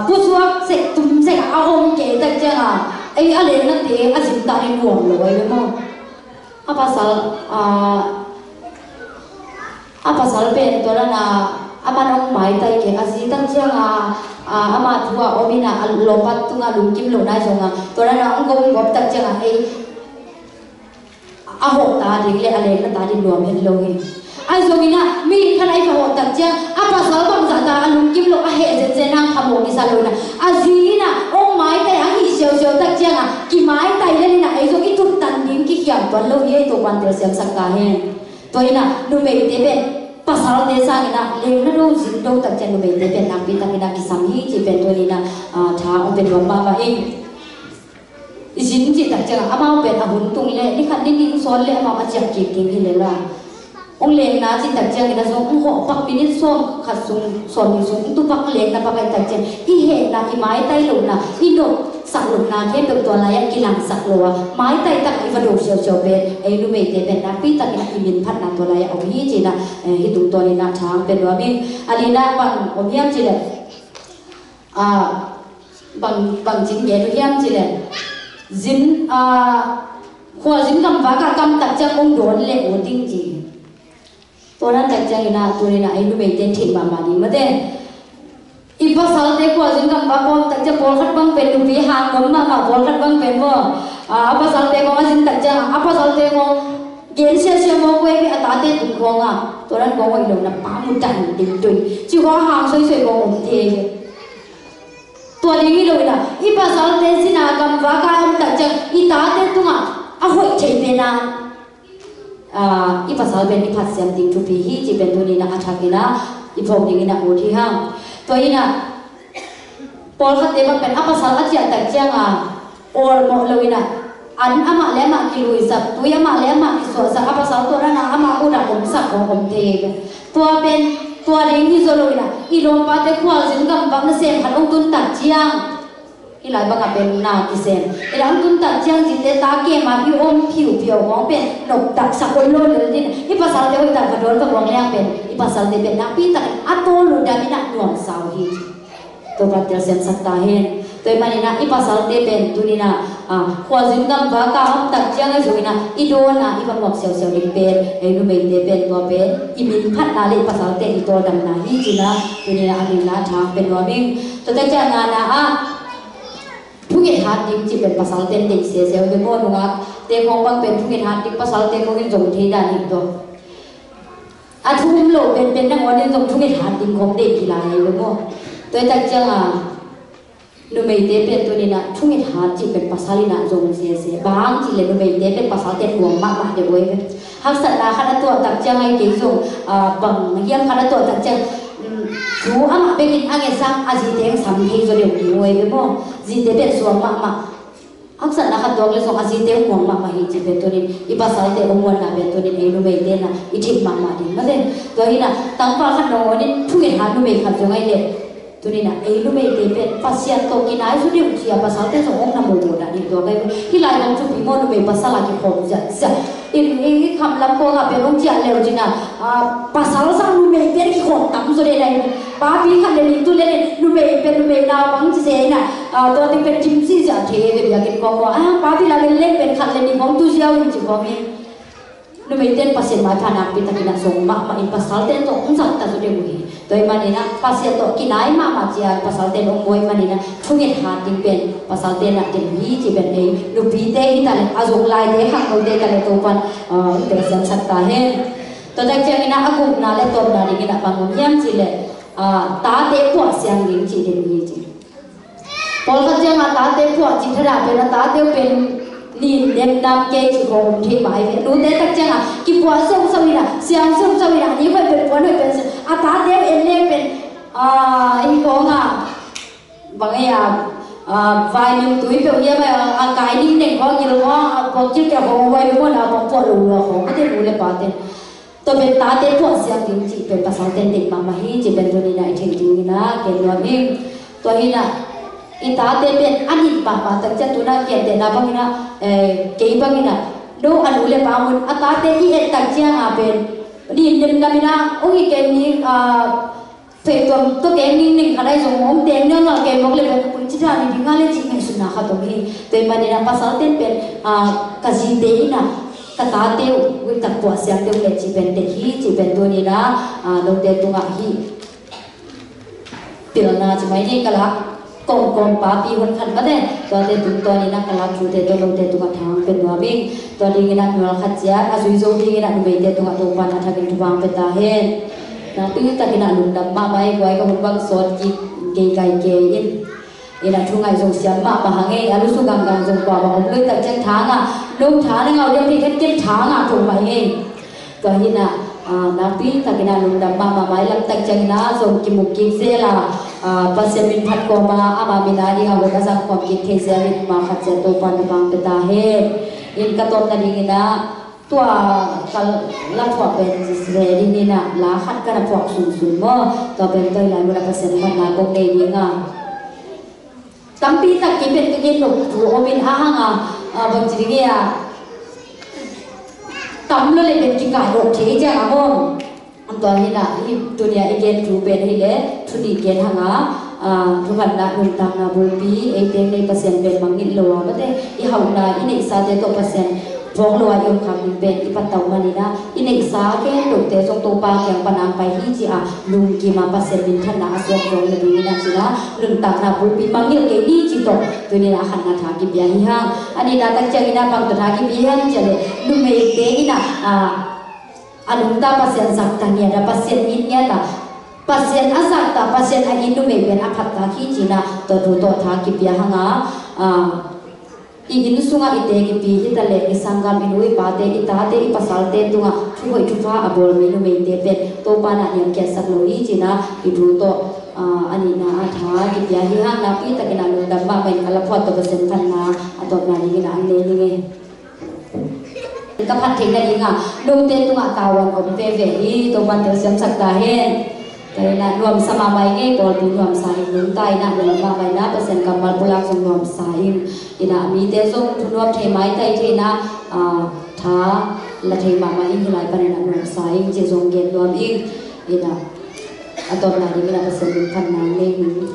pu suak se tum se a ong ke tak chiang ai a le na te azin ta ni wong lo ai mo apa sal pen to na ama ong mai tai ke azi tak chiang ama thua omina lopat tunga lungkim lo na jonga tora na ong gom gop tak changa ei a ho ta ring le ale na ta din lo men lo hi ai zongina mi khanai fa ho tak chang apa sal bang za ta lungkim lo a he je nang khamo ni sa lo na azina ong mai tai a hi seo tak changa ki mai tai le na ei zo ki tut tan ding ki hiam ton lo hi to pan tel sem sak ka hen toina nu me te ben pasal desa ina leng na do zin do tak chen be te pen nak pi tak ina ki sam hi chi pen to ni na tha on pen ba ba ing จินจิตจังอามาเป็นอาหุนตุงเล่นี่ขันนี่ดิ้งซ้อนเล่อามาจับจีบดิ้งที่เล่ละองเล่นะจิตจังนะส่งองหัวปักมินิส่งขัดส่งส่วนส่งตุปักเล่นะปักกันจังอีเห็นนะอีไม้ไต่หลุมนะอีโดสักหลุมนะแค่เป็นตัวอะไรกิลังสักลัวไม้ไต่ตักอีฟดูเชียวเชียวเป็นไอ้ลูเมย์เป็นนะพี่ตักอีมินพัดนะตัวอะไรเอาพี่จีนะฮิตุตัวนี้นะช้างเป็นว่ามีอันนี้นะวันอมเยี่ยมจีเลยบางจินเยี่ยมเยี่ยมจีเลยจินหัวจินกำฟ้ากำตักจังองโดนเละโอดิ้งจีตัวนั้นตักจังนะตัวนี้นะไอ้ลูเมย์ทิ้งมาดีมาเด้อีภาษาเด็กหัวจินกำฟ้าพอตักจะบอลขัดบังเป็นลูกพี่หางน้ำมาบอลขัดบังเป็นว่าภาษาเด็กว่าจินตักจังภาษาเด็กว่าเย็นเชี่ยมองไว้ไม่ตาเต้ตุ้งกองตัวนั้นกองไว้ลงนะป้ามุจันดิ้งตุยจู่ว่าหางสวยๆกองเทตัวนี้เลยนะอีภาษาเตสินากรรมว่าการตัดจังอีตาเตตุงอ่ะหอยเฉยเป็นนะอีภาษาเป็นอีภาษาดิ้งทุพีฮีจีเป็นตัวนี้นะอาชากินะอีพวกนี้นะโอที่ห้างตัวนี้นะพอเขาเตมันเป็นภาษาอาเจียตัดจังโอร์โมเลยนะอันอามาเลมากิลุยสับตัวอามาเลมาอิสวสับภาษาตัวนั้นอามาอุดาผมสับผมเทตัวเป็นตัวเลี้ยงที่โซโลนะอีลมปาเตควาจินกับบางเซมขันองตุนตัดเจียงอีหลายบางเป็นนากิเซมอีหลายองตุนตัดเจียงจิตเตตาเกมาพี่อมผิวของเป็นนกตักสักคนโลเลยนี่อีภาษาเดียวกันกับโดนกับวงแรงเป็นอีภาษาเดียวเป็นนักพี่ตักอัตโตลุดามินักหน่วงสาวฮีตัวปัจจัยเซมสัตตาเฮนตัวมันนี่นะอีภาษาเดียวเป็นตัวนี้นะควาจินกับบางการตัดเจียงไอ้ส่วนนะอีโดนะอีบางบอกเสียวๆเป็นไอ้นุ่มเดียวเป็นตัวเป็นอีมินพัดนาลีภาษาเดียวตัวดำนาฮีจีนะตัวนี้นะอันนี้นะทางเป็นว่ามิ่งตัวแต่จะงานนะผู้เกี่ยวกับดิ้งจีเป็นภาษาเดียวเด็กเสียๆเป็นพวกนู้นเด็กของบางเป็นผู้เกี่ยวกับดิ้งภาษาเดียวเขาเป็นจงที่ด้านนี้ตัวทุ่มโลเป็นนักวันนี้จงผู้เกี่ยวกับดิ้งของเด็กกีฬาเป็นพวกตัวแต่จะนุ่มเดียเป็นตัวนี้นะทุกอย่างจีเป็นภาษาลีน่าจงเสียบางจีเลยนุ่มเดียเป็นภาษาเด็กหลวงมากๆเดี๋ยวไว้หากสัตว์นาขณะตัวตักจังไอ้เกี่ยงบางเยี่ยมขณะตัวตักจังรู้อ่ะมาเป็นอันเงี้ยสังอาจีเดียงสามที่จะเดี๋ยวดีไว้เป็นพวกจีเดียเป็นส่วนมากหากสัตว์นาขณะตัวเลยส่งอาจีเดียงหลวงมากๆจีเป็นตัวนี้อีภาษาเด็กองค์วันน่ะเป็นตัวนี้ไอ้นุ่มเดียนะอีทิพมากๆดีมาเด่นตัวนี้นะตั้งฟ้าขณะวันนี้ทุกอย่างนุ่มเดียขัดจงไอ้เด็กตัวนี้นะไอ้ลูกเมย์เป็นภาษาตกินไอ้สุดที่อุตภาษาเต้ส่งองค์นำมูดนี่ตัวไปที่หลายคนชุบพิมพ์ลูกเมย์ภาษาละกี่คนจะอีคำลำโพงเป็นองค์เจียเลวจีน่ะภาษาละสั่งลูกเมย์เป็นกี่คนตั้งสุดเลยป้าพี่ขันเลยตัวเลยลูกเมย์เป็นลูกเมย์ดาวบางทีเสียน่ะตัวที่เป็นจิมซี่จะเทเป็นอย่างกินกองว่าป้าพี่เราเล่นเป็นขันเลยของตุเจียวจริงๆของนี้ลูกเมย์เต้นภาษาไม้ผ่านนักพิจารณาส่งมาอินภาษาเต้นส่งองค์สัตว์สุดเดียวนี้โดยมันนี่นะภาษาตัวกินไอ้มาเจียภาษาเต้นองค์มวยมันนี่นะทุกอย่างหาจริงเป็นภาษาเต้นนักเต้นฮีจีเป็นเองลูกพี่เต้ที่ตาเลยอาจงลายเต้ขังเขาเต้กันเลยตัวปันเด็กสังสัตตาเห็นตัวใจเจียนี่นะอากุนาเลตัวนาดีนี่นะบางคนย้ำจีเลยตาเต้ปวดเสียงลิ้นจีเด่นฮีจีพอเขาเจียมาตาเต้ปวดจีถ้าได้เป็นตาเต้เป็นนี่เด่นดำเกจิโกมที่หมายเป็นรู้ได้ตั้งใจกี่ปวดเสื่อมสวิระเสียงเสื่อมสวิระนี่ไม่เป็นปวดไม่เป็นตาเต้เอ็นเล่เป็นอีกองบางอย่างไฟมันตุ้ยเปรี้ยวเยอะไปกายนิ่งเด่นเขากินว่าพอจิ้มแกของไว้ไม่หมดพอปวดหัวของไม่ได้รู้เลยป่ะเต้ตัวเป็นตาเต้ปวดเสียงจริงๆเป็นภาษาเต้นเด็กมาฮีจีเป็นตัวนี้นะจริงๆนะเกี่ยวกับยิ่งตัวนี้นะอีตาเต้เป็นอันนี้ป่ะตั้งใจตัวนั้นเกี่ยวกับบางอย่างเกี่ยวกับอย่างดูอันอุเลปามุนตาเต้ที่ตั้งใจเป็นนี่เดินกันนะโอ้ยเกี่ยวกับเฟตัวตัวเก่งนิ่งๆอะไรส่งผมเด่นเนื้อเราเก่งบอกเลยว่าคุณจิตใจนี่งานเล่นจริงไม่สุนัขตัวนี้ตัวมันเนี่ยภาษาเต้นเป็นกสิเดนะกตาเต้วิตาปัวเสียงเต้เล่นจีเป็นเด็กฮีจีเป็นตัวนี้นะเราเต้ตัวงาฮีเปลี่ยนนะจีไม่นี่ก็ละกงป้าปีคนขันมาเด่นตัวเต้ตัวนี้นะก็ละจูเต้ตัวเราเต้ตัวทางเป็นว่าวิ่งตัวนี้นะเราขัดเสียอาศัยโซ่ที่นะไม่เต้ตัวตัวปันทางเป็นทุบางเป็นตาเห็นnanti kita kena lundam mamai kuai kau bang sot ki kai in ina thungai jong siam ma bahange alu su gang gang jong kwa ba loi tak chang thanga lom thana ngau dem thi ket thanga thong mai he to hina nanti kita kena lundam mamai lam tak chang na jong ki muk ki se la pasien min phat ko ma ama mina ni ngau ka sang kom ki thezia min ma khat je to pan bang pe ta he in ka ton na ding na tua kal la thwa ben re ni na la khat ka na phok sun sun mo to ben toi lai mu la pasien man na ko nei ni nga tampi tak ki ben ke no tu omin a hanga bang ji ge ya tam lo le ben ki ka ro the ja amom am to ni na hi dunia igen tu ben hi le tu ni gen hanga thuhan na nun tam na bulpi e teng nei pasien ben mangin lo wa te I hauna ine sa te to pasien vong lo ayong kham ben I pataw manina ine sa ke to te song to pa kyang panang pai hi chi a lung ki ma pasien bin than na aswak jong na bi na sila nun tam na bulpi mangil ke ni chi to tu ni na khan na tha ki bia hi ha ani na tak chang ina pang to tha ki bi han chale nu me te ina anung ta pasien sak ta ni da pasien in nya ta pasien azak ta pasien a inu me ben a phat ta khi china to tu to tha ki pia hanga I inu sunga I te ki pi hi ta le isangam inui pa te I ta te I pasal te tunga thu hoi thu pha abol me nu me te pen to pa na niam ke sak lo hi china I tu to ani na a tha ki pia hi ha na pi ta ki na lu da ma ben kala phot to pasien phan na atot na ni na le ni nge ka phat thing na dinga lu te tunga kawan om ve ve hi to ban te sem sak ta hen cái là nuông sama mai nghe còn tu nuông sai nuông tai na nuông ma mai na persen kamal pulak song nuông sai ina mi te song tu nuông the mai tai the na tha la the ma mai in lai pa na nuông sai je song gen nuông ina ator na ni na persen kan na ne ni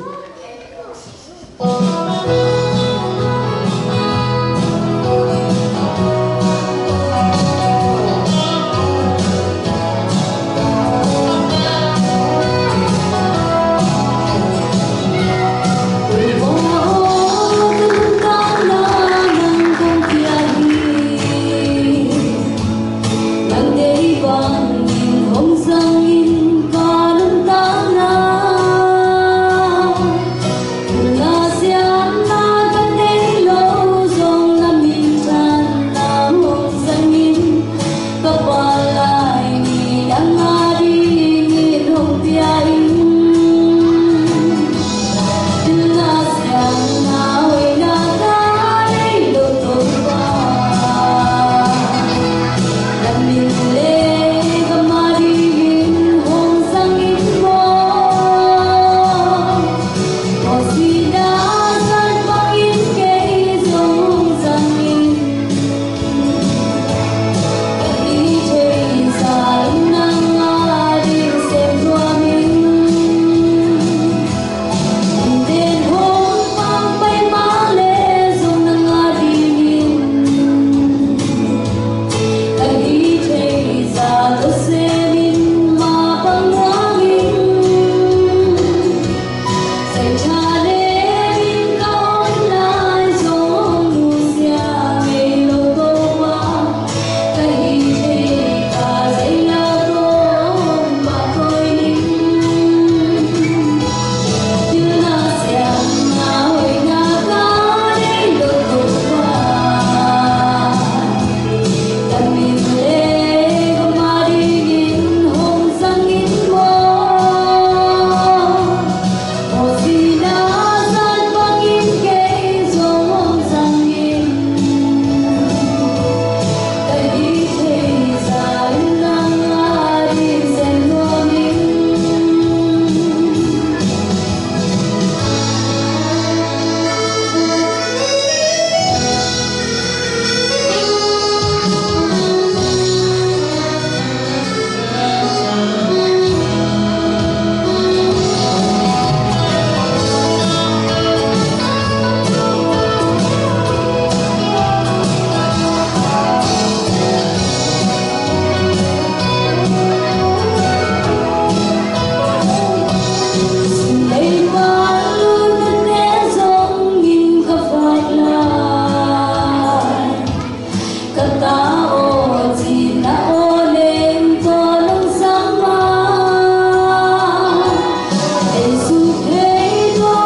Hãy subscribe cho kênh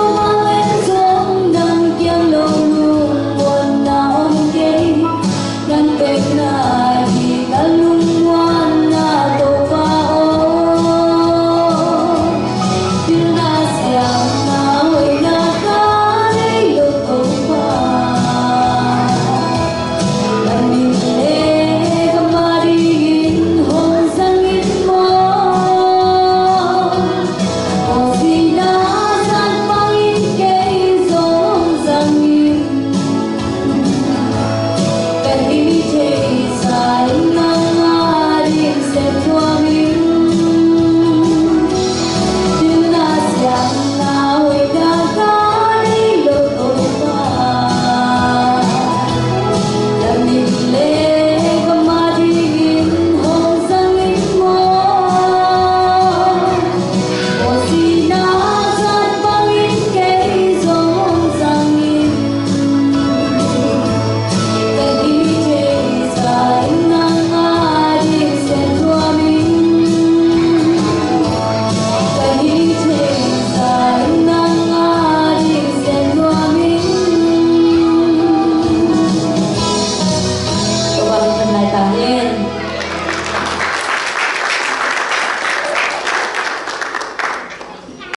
Ghiền Mì Gõ để không bỏ lỡ